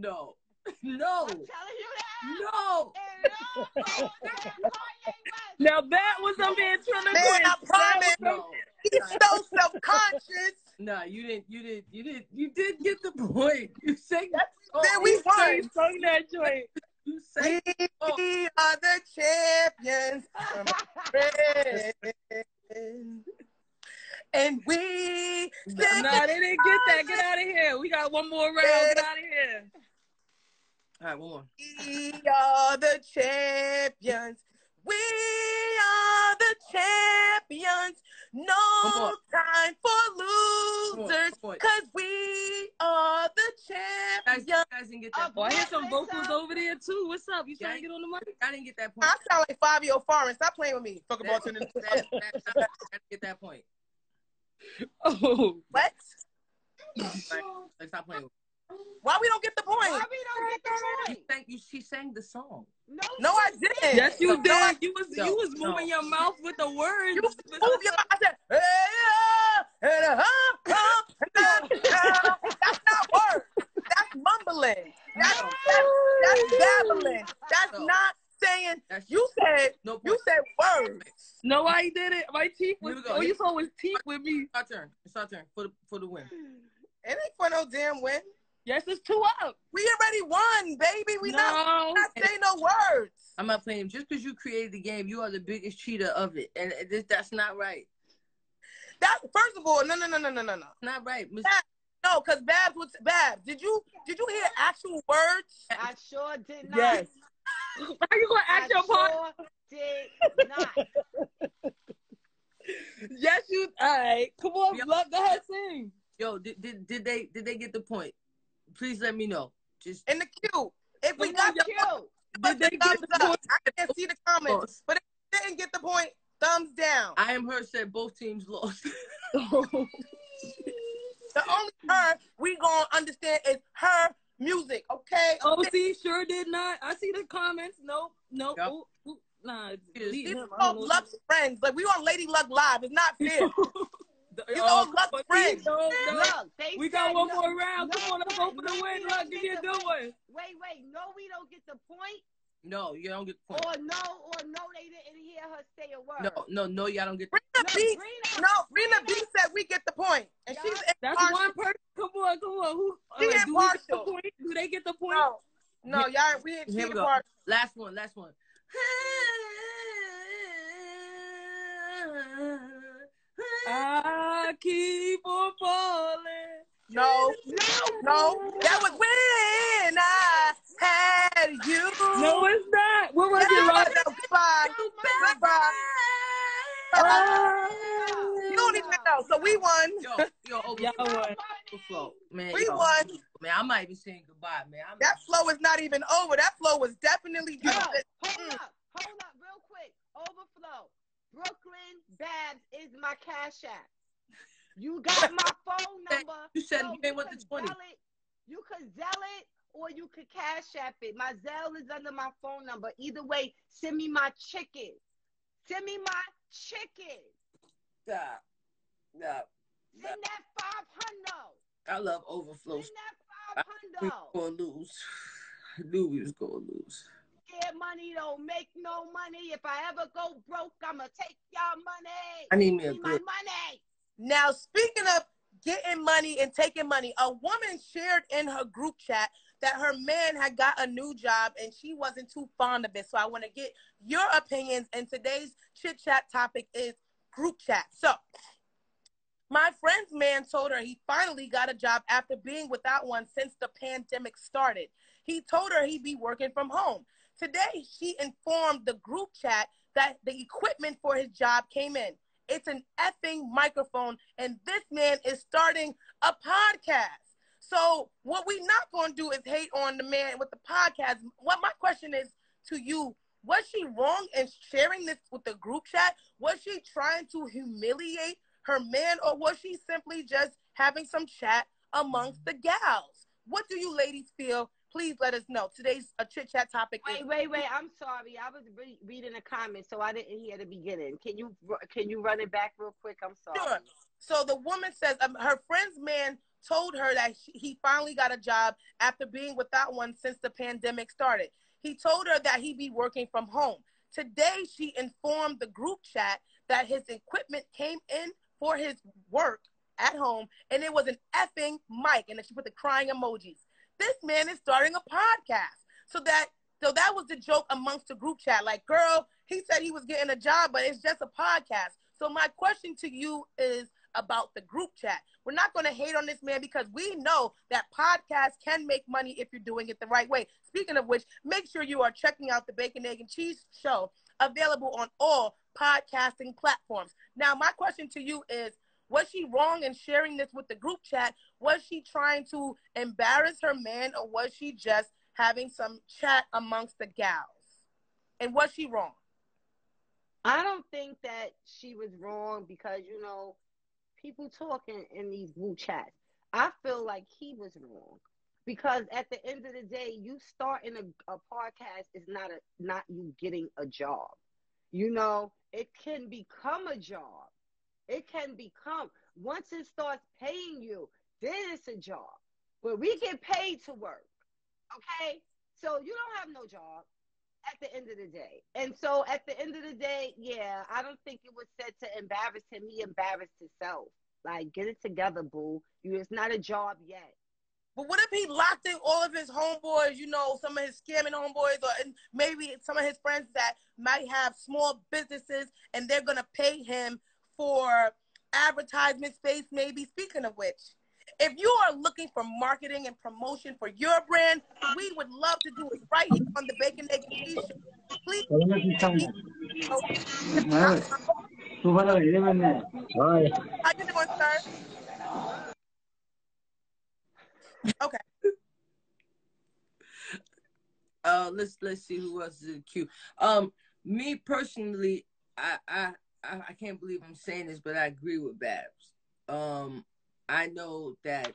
I'm telling you that. No. Now that was a ventriloquist. Man, I promise. No. He's so self-conscious. Nah, you did get the point. You sang that song. Then we won. You sung that joint. You sang We are the champions. And we No, they didn't get that. Get out of here. We got one more round. Get out of here. All right, one more. We are the champions. We are the champions. No time for losers, because we are the champions. You guys didn't get that Oh, I point. hear some vocals over there too. What's up? You trying to get on the mic? I didn't get that point. I sound like Fabio Foreign. Stop playing with me. Fuck about to I didn't get that point. Oh. What? Let's stop playing with me. Why we don't get the point? Why we don't get the point? She sang the song. No, I didn't. Yes, you No, did. You was no. moving your mouth with the words. You move your mouth. I said, that's not words. That's mumbling. That's babbling. That's not saying. You said words. No, I did it. My teeth was. Here we go. Oh, you saw his teeth with me. It's our turn for the win. It ain't for no damn win. Yes, it's 2 up. We already won, baby. We not saying no words. I'm not playing. Just because you created the game, you are the biggest cheater of it, and that's not right. That first of all, no. Not right, Miss. No, because Babs. Did you hear actual words? I sure did not. Yes. How you gonna act your part? Sure did not. Yes, you. All right, come on, Yo. Luck. Go ahead, sing. Yo, did they get the point? Please let me know. Just In the queue. If we Come got on, the yo. point, Did they get thumbs the up. point? I can't see the comments, but if you didn't get the point, thumbs down. I Am Her said both teams lost. The only her we gonna understand is her music, okay? OC sure did not. I see the comments. Nope. Yep. Ooh, nah, Yes. delete These him. are all Luck's friends. Like, we on Lady Luck Live. It's not fair. These all Luck's friends. Look, they We said got one no, more round. no, Come on, let's go for the no, win. we Luck, don't give get me a the good one. Wait, no, we don't get the point, No, you don't get the point. or no, they didn't hear her say a word. No, y'all don't get the Rena B. Rena B said we get the point. And Yeah. she's That's impartial. one person. Come on. Who? She do we get the impartial. point? Do they get the point? No, y'all, we ain't Here she we go. impartial. Last one. I keep on falling. No. That was when I had you. No, it's not. What was it, Yeah, Luck? no, goodbye. You don't even know. So we won. Yo, Y'all won. Overflow, man. We yo, won. Man, I'm not even saying goodbye, man. That flow is not even over. That flow was definitely Yo, hold up, real quick. Overflow. Brooklyn Babs is my cash app. You got my phone number. You said so you ain't with the 20. You could Zelle it or you could cash app it. My Zelle is under my phone number. Either way, send me my chicken. Send me my chicken. Stop. Send that 500. I love Overflow. Send that We 500. was gonna lose. I knew we was gonna lose. Yeah, money don't make no money. If I ever go broke, I'ma take y'all money. I need me a Give my good. money. Now, speaking of getting money and taking money, a woman shared in her group chat that her man had got a new job and she wasn't too fond of it. So I want to get your opinions. And today's chit chat topic is group chat. So my friend's man told her he finally got a job after being without one since the pandemic started. He told her he'd be working from home. Today, she informed the group chat that the equipment for his job came in. It's an effing microphone, and this man is starting a podcast. So what we not going to do is hate on the man with the podcast. What my question is to you, was she wrong in sharing this with the group chat? Was she trying to humiliate her man, or was she simply just having some chat amongst the gals? What do you ladies feel? Please let us know. Today's chit chat topic is... Wait. I'm sorry. I was reading the comments, so I didn't hear the beginning. Can you run it back real quick? I'm sorry. Sure. So the woman says her friend's man told her that he finally got a job after being without one since the pandemic started. He told her that he'd be working from home. Today, she informed the group chat that his equipment came in for his work at home, and it was an effing mic, and then she put the crying emojis. This man is starting a podcast. So that was the joke amongst the group chat. Like, girl, he said he was getting a job, but it's just a podcast. So my question to you is about the group chat. We're not going to hate on this man because we know that podcasts can make money if you're doing it the right way. Speaking of which, make sure you are checking out the Bacon, Egg, and Cheese Show, available on all podcasting platforms. Now, my question to you is, was she wrong in sharing this with the group chat? Was she trying to embarrass her man, or was she just having some chat amongst the gals? And was she wrong? I don't think that she was wrong because, people talking in these group chats. I feel like he was wrong because at the end of the day, you starting a podcast is not you getting a job. It can become a job. It can become, once it starts paying you, then it's a job. But we get paid to work, okay? So you don't have no job at the end of the day. And so at the end of the day, yeah, I don't think it was said to embarrass him. He embarrassed himself. Like, get it together, boo. It's not a job yet. But what if he locked in all of his homeboys, some of his scamming homeboys, or maybe some of his friends that might have small businesses, and they're going to pay him for advertisement space, maybe. Speaking of which, if you are looking for marketing and promotion for your brand, we would love to do it right here on the Bacon, Egg, and Cheese Show. Please, Hi. How you doing, sir? Okay. Let's see who else is in the queue. Me personally, I can't believe I'm saying this, but I agree with Babs. I know that,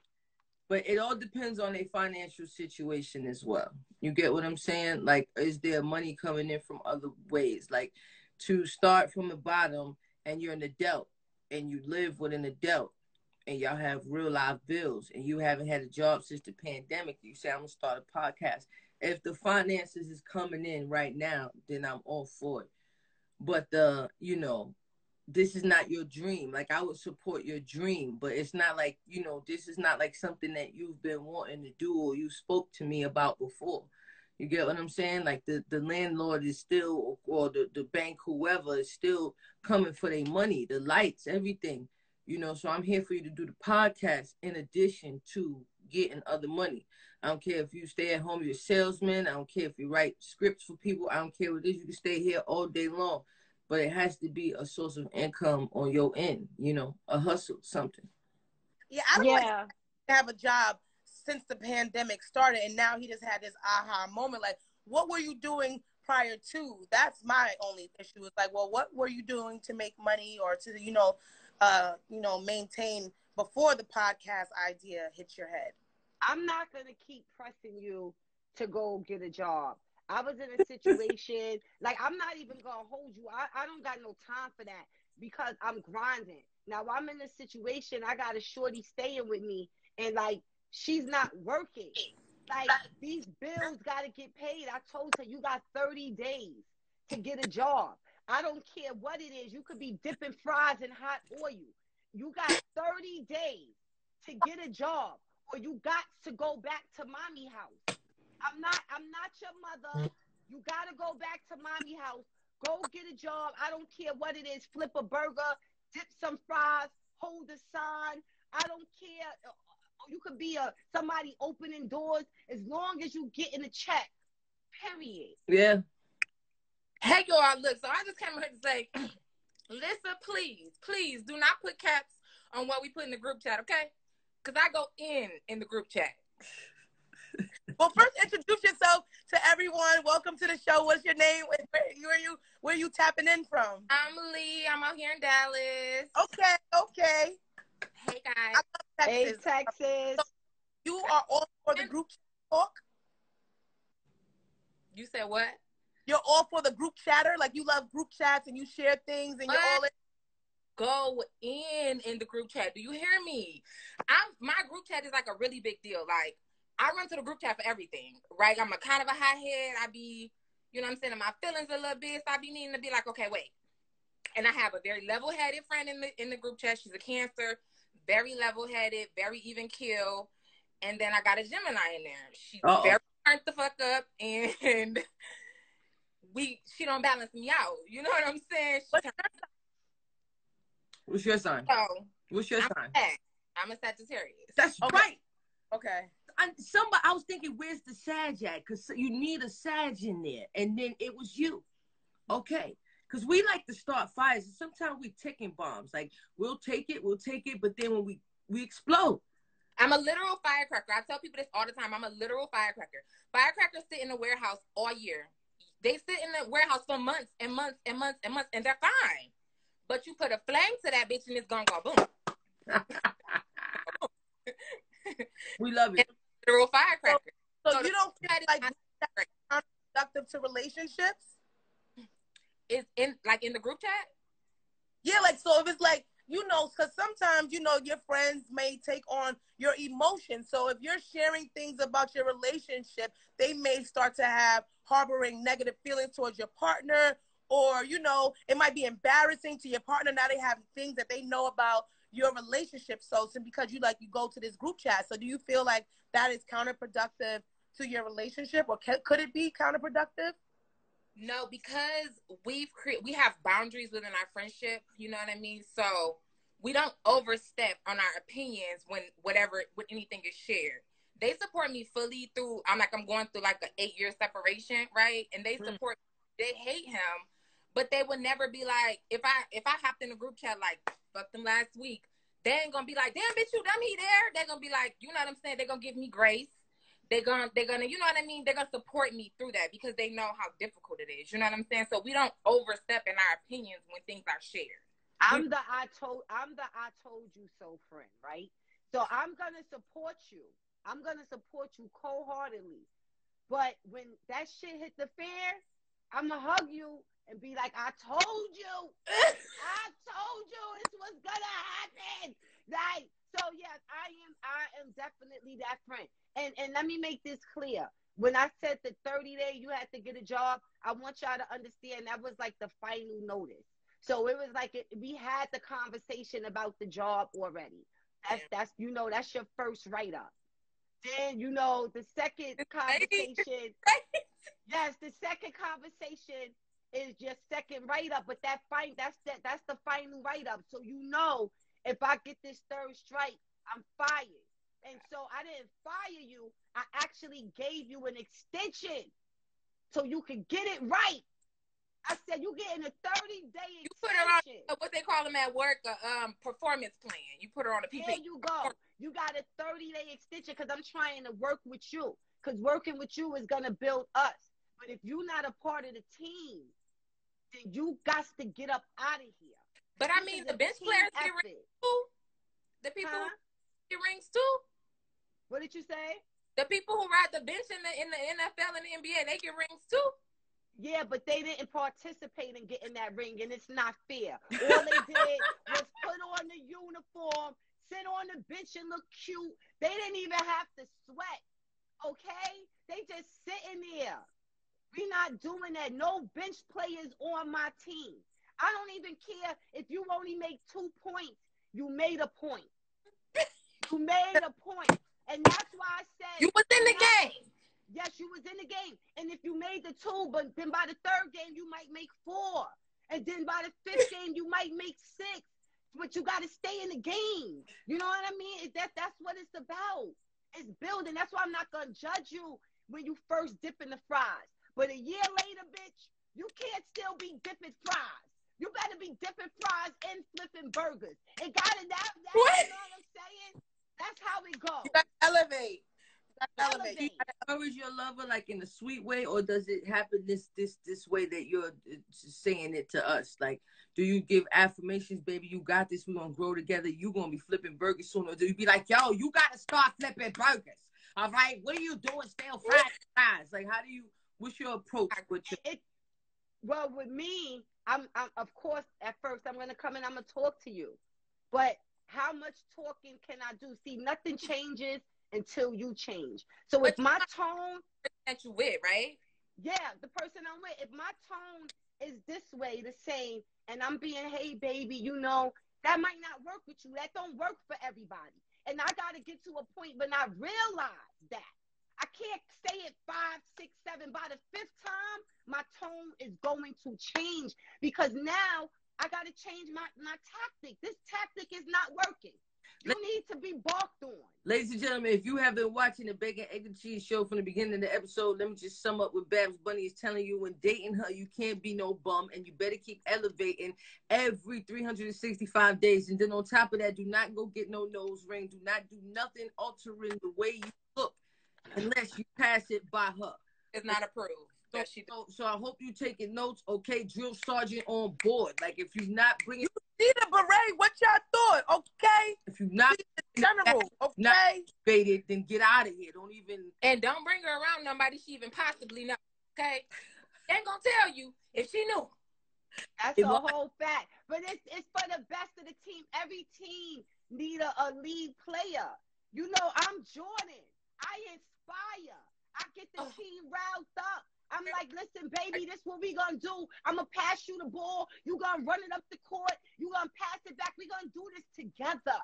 but it all depends on their financial situation as well. You get what I'm saying? Like, is there money coming in from other ways? Like, to start from the bottom and you're an adult and you live with an adult and y'all have real life bills and you haven't had a job since the pandemic, you say, I'm going to start a podcast. If the finances is coming in right now, then I'm all for it. But this is not your dream. Like, I would support your dream, but it's not like, this is not like something that you've been wanting to do or you spoke to me about before. You get what I'm saying? Like, the landlord is still, or the bank, whoever, is still coming for their money, the lights, everything. So I'm here for you to do the podcast in addition to getting other money. I don't care if you stay at home, you're a salesman. I don't care if you write scripts for people. I don't care what it is. You can stay here all day long. But it has to be a source of income on your end, a hustle, something. Yeah, I don't like to have a job since the pandemic started, and now he just had this aha moment. Like, what were you doing prior to? That's my only issue. It's like, well, what were you doing to make money or to, maintain before the podcast idea hit your head? I'm not going to keep pressing you to go get a job. I was in a situation, like, I'm not even going to hold you. I don't got no time for that because I'm grinding. Now, I'm in a situation, I got a shorty staying with me, and, like, she's not working. Like, these bills got to get paid. I told her, you got 30 days to get a job. I don't care what it is. You could be dipping fries in hot oil. You got 30 days to get a job, or you got to go back to mommy house. I'm not your mother. You got to go back to mommy house. Go get a job. I don't care what it is. Flip a burger, dip some fries, hold a sign. I don't care. You could be somebody opening doors as long as you get in a check. Period. Yeah. Hey, y'all, look, so I just came here to say, Lissa, please do not put caps on what we put in the group chat, okay? Because I go in the group chat. Well, first introduce yourself to everyone. Welcome to the show. What's your name? Where you tapping in from? I'm Lee. I'm out here in Dallas. Okay. Hey, guys. Texas. Hey, Texas. So you are all for the group talk? You said what? You're all for the group chatter? Like, you love group chats and you share things and you're all in? Go in the group chat. Do you hear me? My group chat is like a really big deal. Like, I run to the group chat for everything, right? I'm a kind of a hothead. I be, you know what I'm saying, in my feelings a little bit. So I be needing to be like, okay, wait. And I have a very level-headed friend in the group chat. She's a Cancer, very level-headed, very even keel. And then I got a Gemini in there. She's very turned the fuck up, and she don't balance me out. You know what I'm saying? What's your sign? What's your sign? I'm a Sagittarius. That's right. Okay. I was thinking, where's the Sag at? Because you need a Sag in there. And then it was you. Okay. Because we like to start fires. And sometimes we ticking bombs. Like, we'll take it. But then when we explode. I'm a literal firecracker. I tell people this all the time. I'm a literal firecracker. Firecrackers sit in the warehouse all year. They sit in the warehouse for months and months and months and months, and they're fine. But you put a flame to that bitch, and it's gonna go boom. We love it. Literal firecracker. So you don't feel like that's counterproductive to relationships? Is in the group chat? Yeah, like, so if it's like, because sometimes, your friends may take on your emotions. So if you're sharing things about your relationship, they may start to have harboring negative feelings towards your partner, or, it might be embarrassing to your partner. Now they have things that they know about your relationship. So because you go to this group chat. So do you feel like that is counterproductive to your relationship, or could it be counterproductive? No, because we have boundaries within our friendship. You know what I mean? So we don't overstep on our opinions when anything is shared. They support me fully through. I'm going through like an 8-year separation, right? And they support. They hate him, but they would never be like, if I hopped in a group chat like, fuck them last week, they ain't gonna be like, damn bitch, you dumb, he there. They're gonna be like, you know what I'm saying? They're gonna give me grace. They're gonna, you know what I mean? They're gonna support me through that because they know how difficult it is. You know what I'm saying? So we don't overstep in our opinions when things are shared. I'm the I told you so friend, right? So I'm gonna support you. I'm gonna support you cold-heartedly. But when that shit hit the fan, I'm gonna hug you and be like, I told you. I told you this was gonna happen. Like, so yes, I am definitely that friend. And let me make this clear. When I said the 30 days you had to get a job, I want y'all to understand that was like the final notice. So it was like we had the conversation about the job already. That's you know, that's your first write-up. Then, you know, the second conversation, yes, the second conversation is your second write-up, but that's the final write-up. So you know, if I get this third strike, I'm fired. And so I didn't fire you. I actually gave you an extension so you could get it right. I said you getting a 30-day extension. You put her on what they call them at work, performance plan. You put her on a PP. There you go. You got a 30-day extension because I'm trying to work with you. Because working with you is going to build us. But if you're not a part of the team, then you got to get up out of here. But I mean, the bench players get rings too. The people who get rings too. What did you say? The people who ride the bench in the NFL and the NBA, they get rings too. Yeah, but they didn't participate in getting that ring, and it's not fair. All they did was put on the uniform, sit on the bench and look cute. They didn't even have to sweat, okay? They just sitting there. We're not doing that. No bench players on my team. I don't even care if you only make 2 points. You made a point. You made a point. And that's why I said... You was in the game. Yes, you was in the game. And if you made the 2, but then by the 3rd game, you might make 4. And then by the 5th game, you might make 6. But you got to stay in the game. You know what I mean? That's what it's about. It's building. That's why I'm not going to judge you when you first dip in the fries. But a year later, bitch, you can't still be dipping fries. You better be dipping fries and flipping burgers. It got it out. You know what I'm saying? That's how it goes. You got to elevate. Do you encourage your lover like in a sweet way, or does it happen this way that you're saying it to us? Like, do you give affirmations, baby? You got this. We're gonna grow together. You gonna be flipping burgers soon, or do you be like, yo, you gotta start flipping burgers? All right, what are you doing? Stale fries. Like, how do you? What's your approach with your? Well, with me, I'm of course at first I'm gonna come and I'm gonna talk to you, but how much talking can I do? See, nothing changes until you change. So if my tone that you with, right? Yeah, the person I'm with, if my tone is this way, the same, and I'm being, hey baby, you know, that might not work with you. That don't work for everybody. And I gotta get to a point when I realize that. I can't say it 5, 6, 7. By the 5th time, my tone is going to change because now I gotta change my tactic. This tactic is not working. You need to be balked on. Ladies and gentlemen, if you have been watching the Bacon, Egg, and Cheese show from the beginning of the episode, let me just sum up what Babs Bunny is telling you. When dating her, you can't be no bum, and you better keep elevating every 365 days. And then on top of that, do not go get no nose ring. Do not do nothing altering the way you look unless you pass it by her. It's not approved. So I hope you taking notes, okay? Drill sergeant on board. Like, if you're not bringing... See the beret, what y'all thought, okay? If you're not... General, okay? Not faded, then get out of here. Don't even... And don't bring her around nobody she even possibly know, okay? They ain't gonna tell you if she knew. That's a whole fact. But it's for the best of the team. Every team need a lead player. You know, I'm Jordan. I inspire. I get the team riled up. I'm like, listen, baby, this what we gonna do. I'm gonna pass you the ball. You gonna run it up the court. You gonna pass it back. We gonna do this together.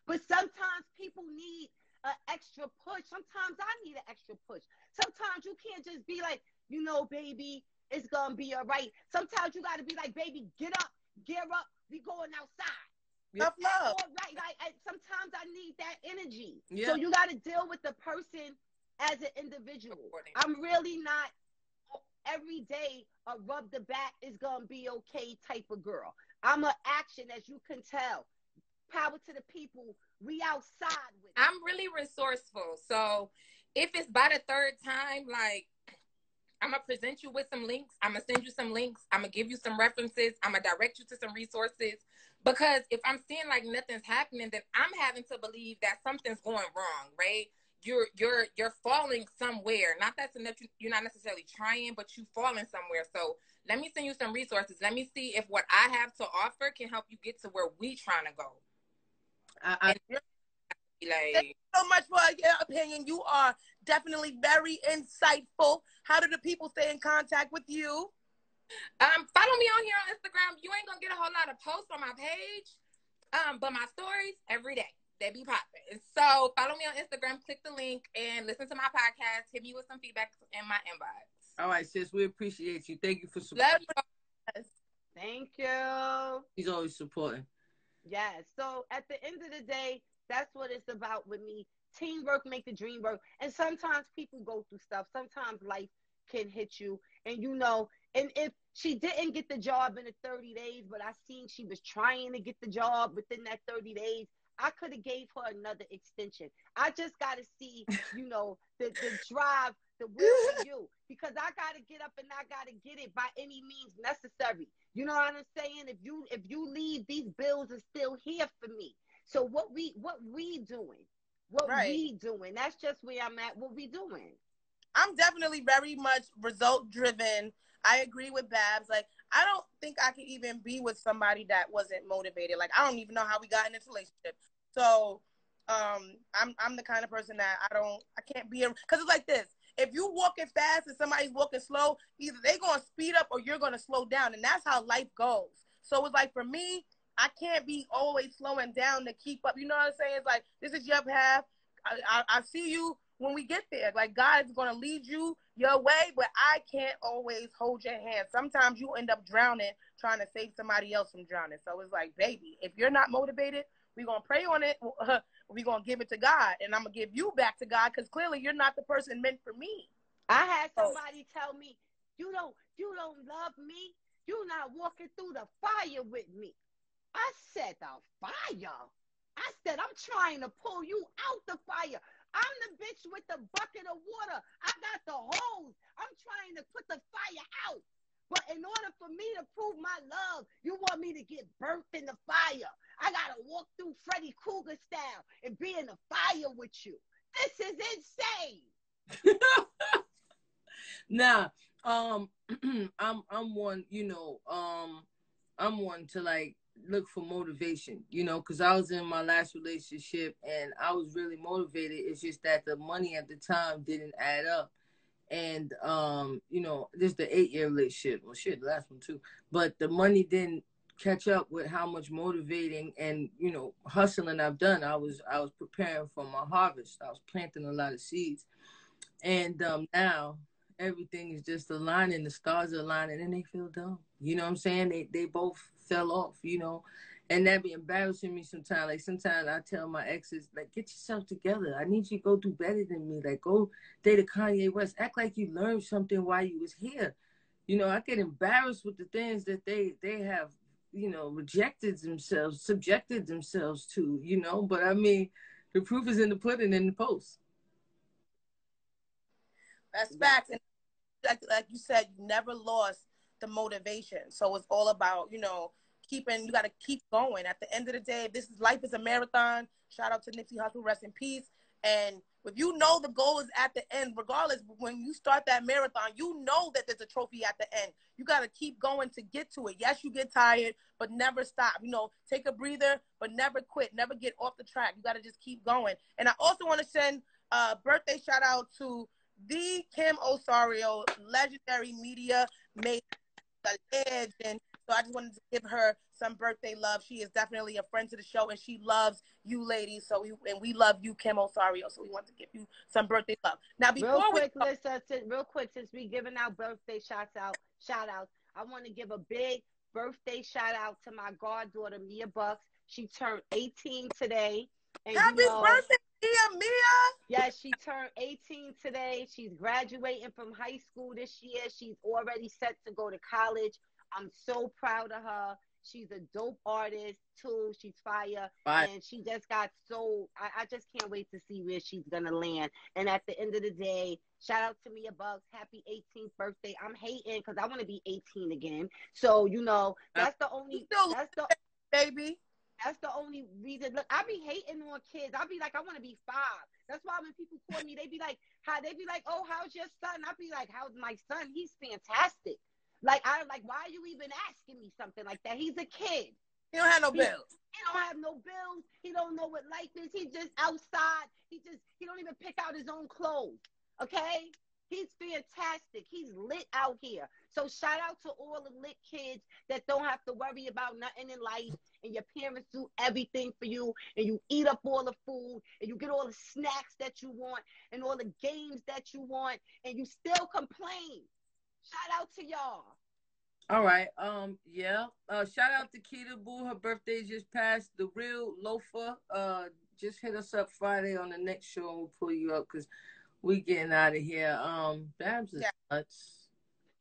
But sometimes people need an extra push. Sometimes I need an extra push. Sometimes you can't just be like, you know, baby, it's gonna be all right. Sometimes you gotta be like, baby, get up, gear up. We going outside. Tough love. Right. Sometimes I need that energy. Yeah. So you gotta deal with the person as an individual. I'm really not every day a rub the back is gonna be okay type of girl. I'm a action, as you can tell. Power to the people. We outside with it. I'm really resourceful. So if it's by the third time, like, I'm going to present you with some links. I'm going to send you some links. I'm going to give you some references. I'm going to direct you to some resources. Because if I'm seeing like nothing's happening, then I'm having to believe that something's going wrong, right? You're falling somewhere. Not that's enough. You're not necessarily trying, but you falling somewhere. So let me send you some resources. Let me see if what I have to offer can help you get to where we trying to go. Thank you so much for your opinion. You are definitely very insightful. How do the people stay in contact with you? Follow me on here on Instagram. You ain't gonna get a whole lot of posts on my page, but my stories every day, they be popping. So follow me on Instagram, click the link, and listen to my podcast. Hit me with some feedback in my inbox. All right, sis, we appreciate you. Thank you for supporting. Love you. Thank you. He's always supporting. Yes. So at the end of the day, that's what it's about with me. Teamwork make the dream work. And sometimes people go through stuff. Sometimes life can hit you. And you know, and if she didn't get the job in the 30 days, but I seen she was trying to get the job within that 30 days, I could have gave her another extension. I just got to see, you know, the drive, the will in you. Because I got to get up and I got to get it by any means necessary. You know what I'm saying? If you leave, these bills are still here for me. So what we doing? We doing? That's just where I'm at. What we doing? I'm definitely very much result driven. I agree with Babs. Like, I don't think I could even be with somebody that wasn't motivated. Like, I don't even know how we got in this relationship. So, I'm the kind of person that I can't be because it's like this. If you walking fast and somebody's walking slow, either they gonna speed up or you're gonna slow down, and that's how life goes. So it's like for me, I can't be always slowing down to keep up. You know what I'm saying? It's like, this is your path. I see you when we get there. Like, God is going to lead you your way, but I can't always hold your hand. Sometimes you end up drowning trying to save somebody else from drowning. So it's like, baby, if you're not motivated, we're going to pray on it. We're going to give it to God. And I'm going to give you back to God because clearly you're not the person meant for me. I had somebody tell me, you don't love me. You're not walking through the fire with me. I said, the fire? I said, I'm trying to pull you out the fire. I'm the bitch with the bucket of water. I got the hose. I'm trying to put the fire out. But in order for me to prove my love, you want me to get burnt in the fire. I got to walk through Freddy Krueger style and be in the fire with you. This is insane. Nah, I'm one, you know, I'm one to like look for motivation, you know, because I was in my last relationship and I was really motivated. It's just that the money at the time didn't add up. And, you know, this is the 8-year relationship. Well, shit, the last one too. But the money didn't catch up with how much motivating and, you know, hustling I've done. I was preparing for my harvest. I was planting a lot of seeds. And now everything is just aligning. The stars are aligning and they feel dumb. You know what I'm saying? They both fell off, you know, and that be embarrassing me sometimes. Like sometimes I tell my exes, like, get yourself together. I need you to go do better than me. Like, go date a Kanye West. Act like you learned something while you was here. You know, I get embarrassed with the things that they have, you know, rejected themselves, subjected themselves to, you know. But I mean, the proof is in the pudding and the post. That's facts. And like you said, you never lost the motivation. So it's all about, you know, you got to keep going. At the end of the day, life is a marathon. Shout out to Nipsey Hussle, rest in peace. And if you know the goal is at the end, regardless, when you start that marathon, you know that there's a trophy at the end. You got to keep going to get to it. Yes, you get tired, but never stop. You know, take a breather, but never quit. Never get off the track. You got to just keep going. And I also want to send a birthday shout out to the Kim Osorio, legendary media made a legend. So I just wanted to give her some birthday love. She is definitely a friend to the show, and she loves you ladies. So we love you, Kim Osorio. So we want to give you some birthday love. Now, real quick, since we giving out birthday shout outs, I want to give a big birthday shout out to my goddaughter Mia Bucks. She turned 18 today. And happy birthday, Mia. Yes, she turned 18 today. She's graduating from high school this year. She's already set to go to college. I'm so proud of her. She's a dope artist too. She's fire. And she just got so, I just can't wait to see where she's going to land. And at the end of the day, shout out to Mia Bucks. Happy 18th birthday. I'm hating because I want to be 18 again. So, you know, that's the only, baby. That's the only reason. Look, I be hating on kids. I be like, I want to be 5. That's why when people call me, they be like, oh, how's your son? I be like, how's my son? He's fantastic. Like, why are you even asking me something like that? He's a kid. He don't have no bills. He don't have no bills. He don't know what life is. He just outside. He don't even pick out his own clothes. Okay? He's fantastic. He's lit out here. So shout out to all the lit kids that don't have to worry about nothing in life, and your parents do everything for you, and you eat up all the food, and you get all the snacks that you want, and all the games that you want, and you still complain. Shout out to y'all. All right. Yeah. Shout out to Keita Boo. Her birthday just passed. The Real Loafer. Just hit us up Friday on the next show, and we'll pull you up because we getting out of here. Babs is nuts.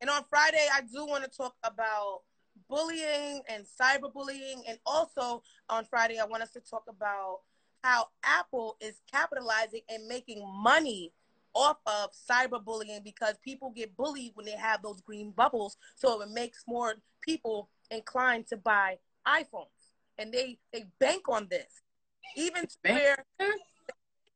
And on Friday, I do want to talk about bullying and cyberbullying. And also on Friday, I want us to talk about how Apple is capitalizing and making money off of cyberbullying because people get bullied when they have those green bubbles. So it makes more people inclined to buy iPhones. And they bank on this. Even to where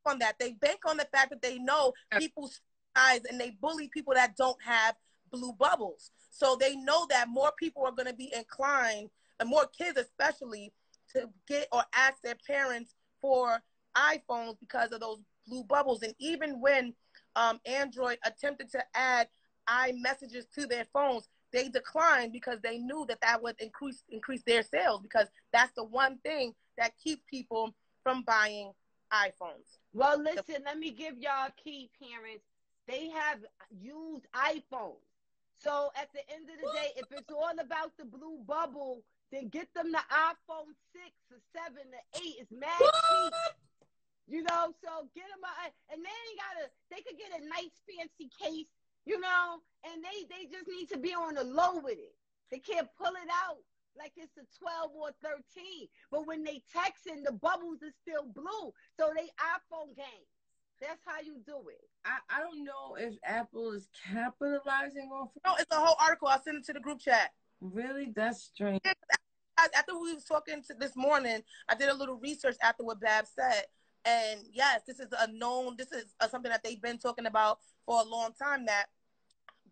on that. They bank on the fact that they know people's eyes and they bully people that don't have blue bubbles. So they know that more people are going to be inclined, and more kids especially, to get or ask their parents for iPhones because of those blue bubbles. And even when Android attempted to add iMessages to their phones, they declined because they knew that that would increase their sales, because that's the one thing that keeps people from buying iPhones. Well, listen, let me give y'all a key, parents. They have used iPhones. So at the end of the day, if it's all about the blue bubble, then get them the iPhone 6 or 7 or 8. It's mad cheap. You know, so get them and they could get a nice fancy case, you know, and they just need to be on the low with it. They can't pull it out like it's a 12 or 13. But when they texting, the bubbles are still blue. So they iPhone game. That's how you do it. I don't know if Apple is capitalizing off. No, it's a whole article. I'll send it to the group chat. Really? That's strange. After we was talking this morning, I did a little research after what Bab said. And yes, this is something that they've been talking about for a long time, that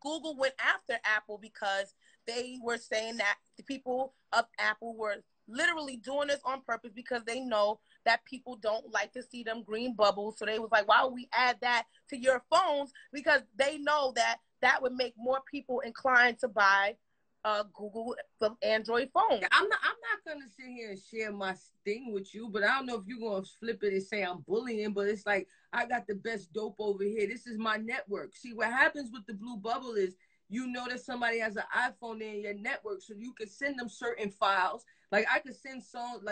Google went after Apple because they were saying that the people of Apple were literally doing this on purpose because they know that people don't like to see them green bubbles. So they was like, why would we add that to your phones? Because they know that that would make more people inclined to buy Google Android phone. Yeah, I'm not gonna sit here and share my thing with you, but I don't know if you're gonna flip it and say I'm bullying, but it's like I got the best dope over here. This is my network. See, what happens with the blue bubble is you know that somebody has an iPhone in your network, so you can send them certain files. Like I could send songs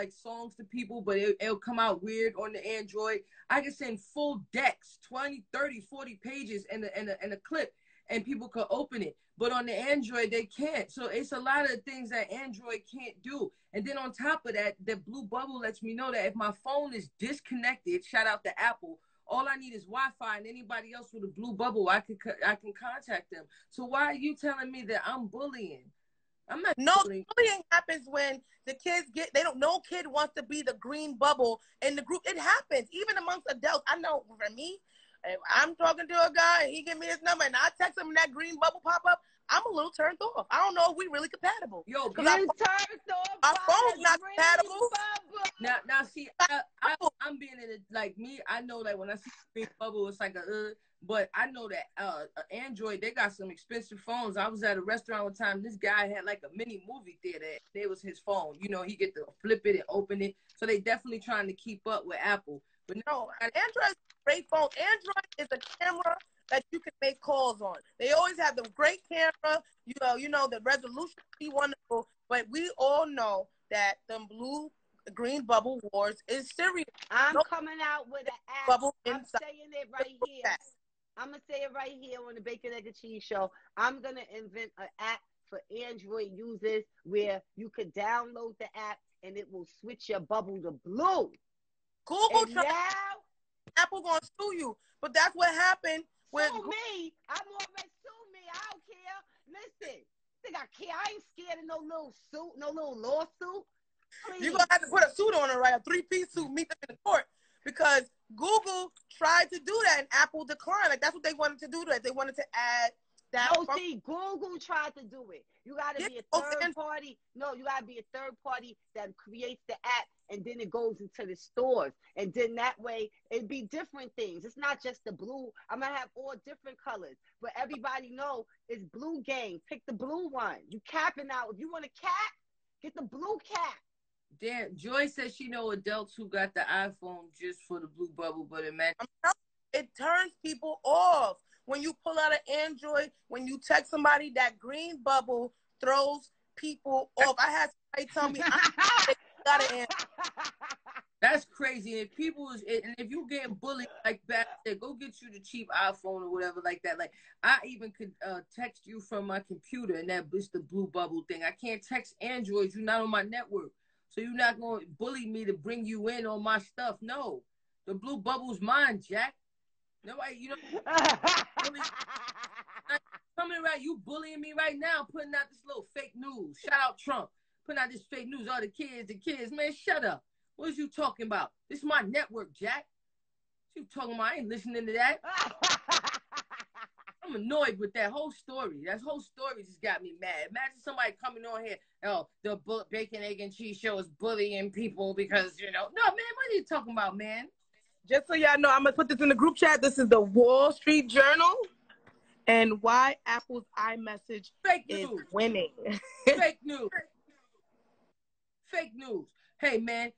to people, but it'll come out weird on the Android. I could send full decks, 20, 30, 40 pages and a clip, and people could open it. But on the Android, they can't. So it's a lot of things that Android can't do. And then on top of that, the blue bubble lets me know that if my phone is disconnected, shout out to Apple, all I need is Wi-Fi, and anybody else with a blue bubble, I can contact them. So why are you telling me that I'm bullying? I'm not. No, bullying happens when the kids no kid wants to be the green bubble in the group. It happens even amongst adults. I know for me, if I'm talking to a guy and he give me his number and I text him and that green bubble pop up, I'm a little turned off. I don't know if we really compatible. Yo, because our phone's not compatible. Now, see, I'm being in it like me. I know that when I see green bubble, it's like but I know that Android, they got some expensive phones. I was at a restaurant one time. This guy had like a mini movie theater. It was his phone. You know, he get to flip it and open it. So they definitely trying to keep up with Apple. But no, Android is a great phone. Android is a camera that you can make calls on. They always have the great camera. You know, the resolution be wonderful. But we all know that the blue Green Bubble Wars is serious. I'm No coming out with an app. bubble I'm inside. saying it right here. I'm going to say it right here on the Bacon, Egg, and Cheese Show. I'm going to invent an app for Android users where you could download the app and it will switch your bubble to blue. Google And now, Apple gonna sue you, but that's what happened with sue me. I'm already sue me. I don't care. Listen, think I care? I ain't scared of no little suit, no little lawsuit. Please. You're gonna have to put a suit on it, right? A 3-piece suit, meet them in the court. Because Google tried to do that and Apple declined. Like that's what they wanted to do. They wanted to add that. No, see, Google tried to do it. You got to be a third party. No, you got to be a third party that creates the app, and then it goes into the stores. And then that way, it'd be different things. It's not just the blue. I'm going to have all different colors. But everybody know it's blue game. Pick the blue one. You capping out. If you want a cap, get the blue cap. Damn, Joy says she know adults who got the iPhone just for the blue bubble, but imagine it turns people off. When you pull out an Android, when you text somebody, that green bubble throws people off. I had somebody tell me, I got an Android. that's crazy. And and if you getting bullied like that, go get you the cheap iPhone or whatever like that. Like I even could text you from my computer, and it's the blue bubble thing. I can't text Androids. You're not on my network. So you're not going to bully me to bring you in on my stuff. No. The blue bubble's mine, Jack. Nobody, you know. Coming around, you bullying me right now, putting out this little fake news. Shout out Trump. Putting out this fake news. All the kids. Man, shut up. What is you talking about? This is my network, Jack. What you talking about? I ain't listening to that. I'm annoyed with that whole story. That whole story just got me mad. Imagine somebody coming on here, the Bacon, Egg, and Cheese Show is bullying people because, no, man, what are you talking about, man? Just so y'all know, I'm going to put this in the group chat. This is the Wall Street Journal and why Apple's iMessage is winning. Fake news. Fake news. Hey, man,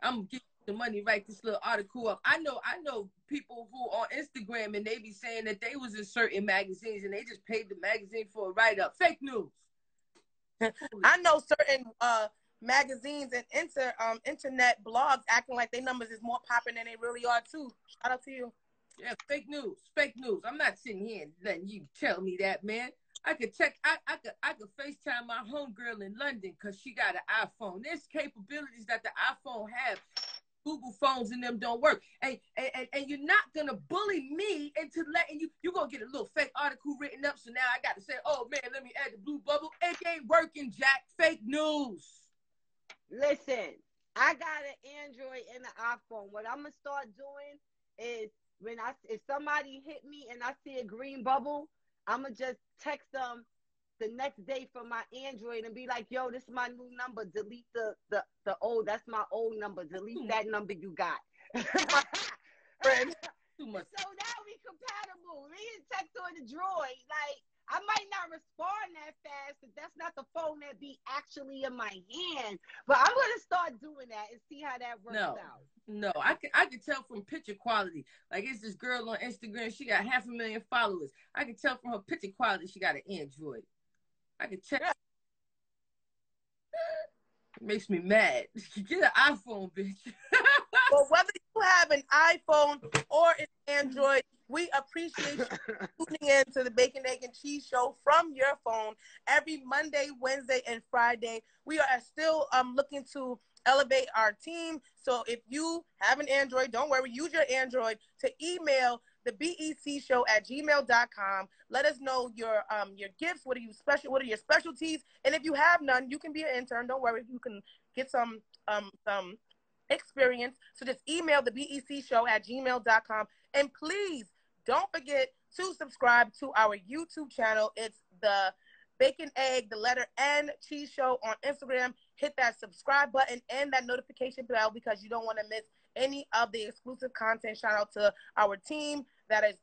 I'm going to get the money, write this little article up. I know people who on Instagram and they be saying that they was in certain magazines and they just paid the magazine for a write-up. Fake news. I know certain magazines and internet blogs acting like their numbers is more popping than they really are too. Shout out to you. Yeah, fake news. Fake news. I'm not sitting here and letting you tell me that, man. I could FaceTime my homegirl in London because she got an iPhone. There's capabilities that the iPhone have. Google phones and them don't work. And you're not going to bully me into letting you're going to get a little fake article written up. So now I got to say, oh, man, let me add the blue bubble. It ain't working, Jack. Fake news. Listen, I got an Android and an iPhone. What I'm going to start doing is if somebody hit me and I see a green bubble, I'm going to just text them the next day from my Android and be like, yo, this is my new number. Delete the old. That's my old number. Delete that number you got. Friend. Too much. So now we compatible. We can text on the droid. Like, I might not respond that fast because that's not the phone that be actually in my hand. But I'm going to start doing that and see how that works out. No, I can tell from picture quality. Like, it's this girl on Instagram. She got 500,000 followers. I can tell from her picture quality she got an Android. I can tell. It makes me mad. Get an iPhone, bitch. But whether you have an iPhone or an Android, we appreciate you tuning in to the Bacon, Egg, and Cheese Show from your phone every Monday, Wednesday, and Friday. We are still looking to elevate our team. So if you have an Android, don't worry, use your Android to email the becshow@gmail.com. Let us know your gifts. What are your specialties? And if you have none, you can be an intern. Don't worry, you can get some experience. So just email the becshow@gmail.com. And please don't forget to subscribe to our YouTube channel. It's the Bacon, Egg, the letter N, Cheese Show on Instagram. Hit that subscribe button and that notification bell because you don't want to miss any of the exclusive content. Shout out to our team that is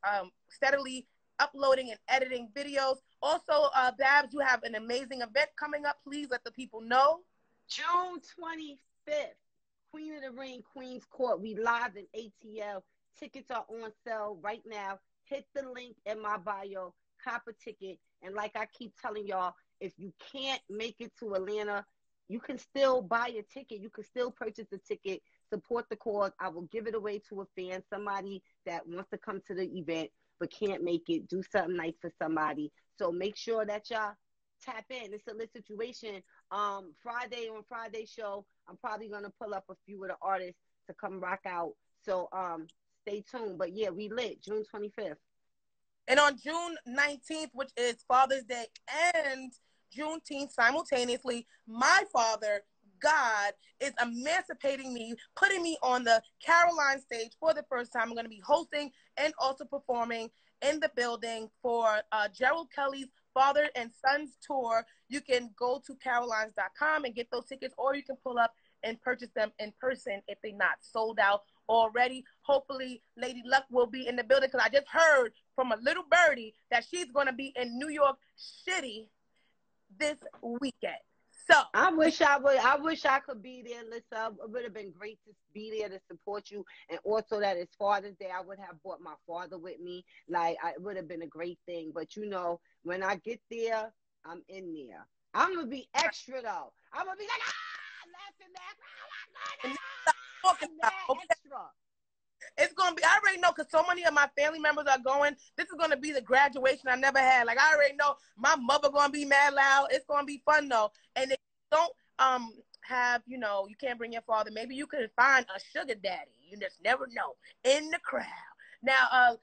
steadily uploading and editing videos. Also, Babs, you have an amazing event coming up. Please let the people know. June 25th, Queen of the Ring, Queen's Court. We live in ATL. Tickets are on sale right now. Hit the link in my bio. Cop a ticket. And like I keep telling y'all, if you can't make it to Atlanta, you can still buy a ticket. You can still purchase a ticket, support the cause. I will give it away to a fan, somebody that wants to come to the event but can't make it. Do something nice for somebody. So make sure that y'all tap in. It's a lit situation. Friday show, I'm probably gonna pull up a few of the artists to come rock out. So stay tuned. But yeah, we lit June 25th. And on June 19th, which is Father's Day and Juneteenth simultaneously, my father, God, is emancipating me, putting me on the Caroline stage for the first time. I'm going to be hosting and also performing in the building for Gerald Kelly's Father and Sons Tour. You can go to carolines.com and get those tickets, or you can pull up and purchase them in person if they're not sold out already. Hopefully, Lady Luck will be in the building, because I just heard from a little birdie that she's going to be in New York City this weekend. So I wish I could be there, Lissa. It would have been great to be there to support you. And also that it's Father's Day, I would have brought my father with me. Like, it would have been a great thing. But, you know, when I get there, I'm in there. I'm going to be extra, though. I'm going to be like, laughing back. Oh, my God. Extra. It's going to be, I already know, because so many of my family members are going. This is going to be the graduation I never had. Like, I already know my mother going to be mad loud. It's going to be fun, though. And if you don't have, you know, you can't bring your father, maybe you could find a sugar daddy. You just never know in the crowd. Now,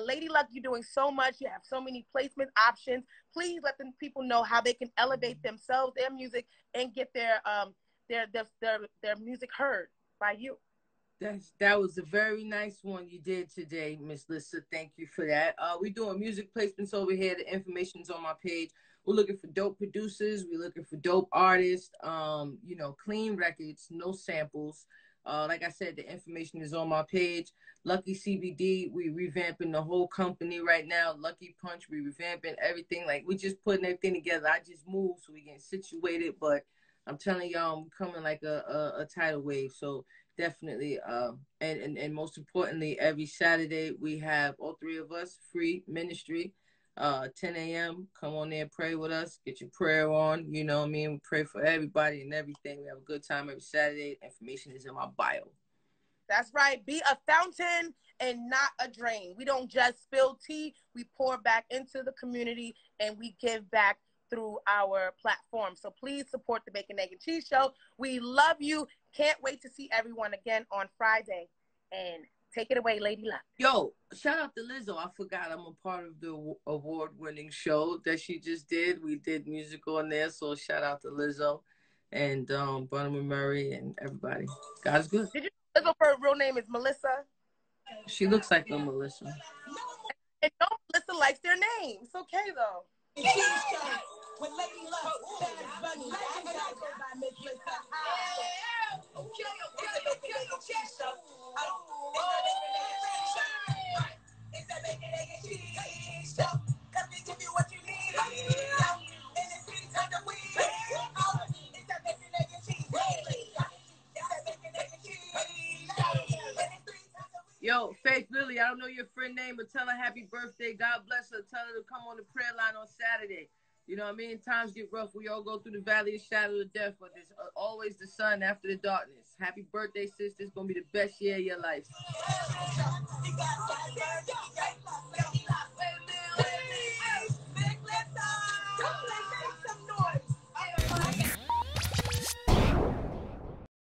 Lady Luck, you're doing so much. You have so many placement options. Please let the people know how they can elevate themselves, their music, and get their music heard by you. That was a very nice one you did today, Miss Lissa. Thank you for that. We're doing music placements over here. The information's on my page. We're looking for dope producers. We're looking for dope artists. You know, clean records, no samples. Like I said, the information is on my page. Lucky CBD, we revamping the whole company right now. Lucky Punch, we revamping everything. Like, we just putting everything together. I just moved, so we getting situated. But I'm telling y'all, I'm coming like a tidal wave. So definitely, and most importantly, every Saturday we have all three of us free ministry, 10 a.m. Come on there, pray with us, get your prayer on. You know what I mean? We pray for everybody and everything. We have a good time every Saturday. Information is in my bio. That's right. Be a fountain and not a drain. We don't just spill tea. We pour back into the community, and we give back through our platform. So please support the Bacon, Egg, and Cheese Show. We love you. Can't wait to see everyone again on Friday. And take it away, Lady Luck. Yo, shout out to Lizzo. I forgot I'm a part of the award-winning show that she just did. We did music on there, so shout out to Lizzo and Bunny Murray and everybody. God's good. Did you know Lizzo, her real name is Melissa? She looks like a Melissa. And no, Melissa likes their name. It's okay, though. With Lady Luck, Bunny, I go by Miss Lissa. It's a Bacon, Egg, and Cheese Show. Come and give you what you need. And it's sweet time to weed. It's a Bacon, Egg, and Cheese. It's a Bacon, Egg, and Cheese Show. Yo, Faith Lily, I don't know your friend name, but tell her happy birthday. God bless her. Tell her to come on the prayer line on Saturday. You know what I mean? Times get rough. We all go through the valley of shadow of death, but there's always the sun after the darkness. Happy birthday, sister. It's going to be the best year of your life.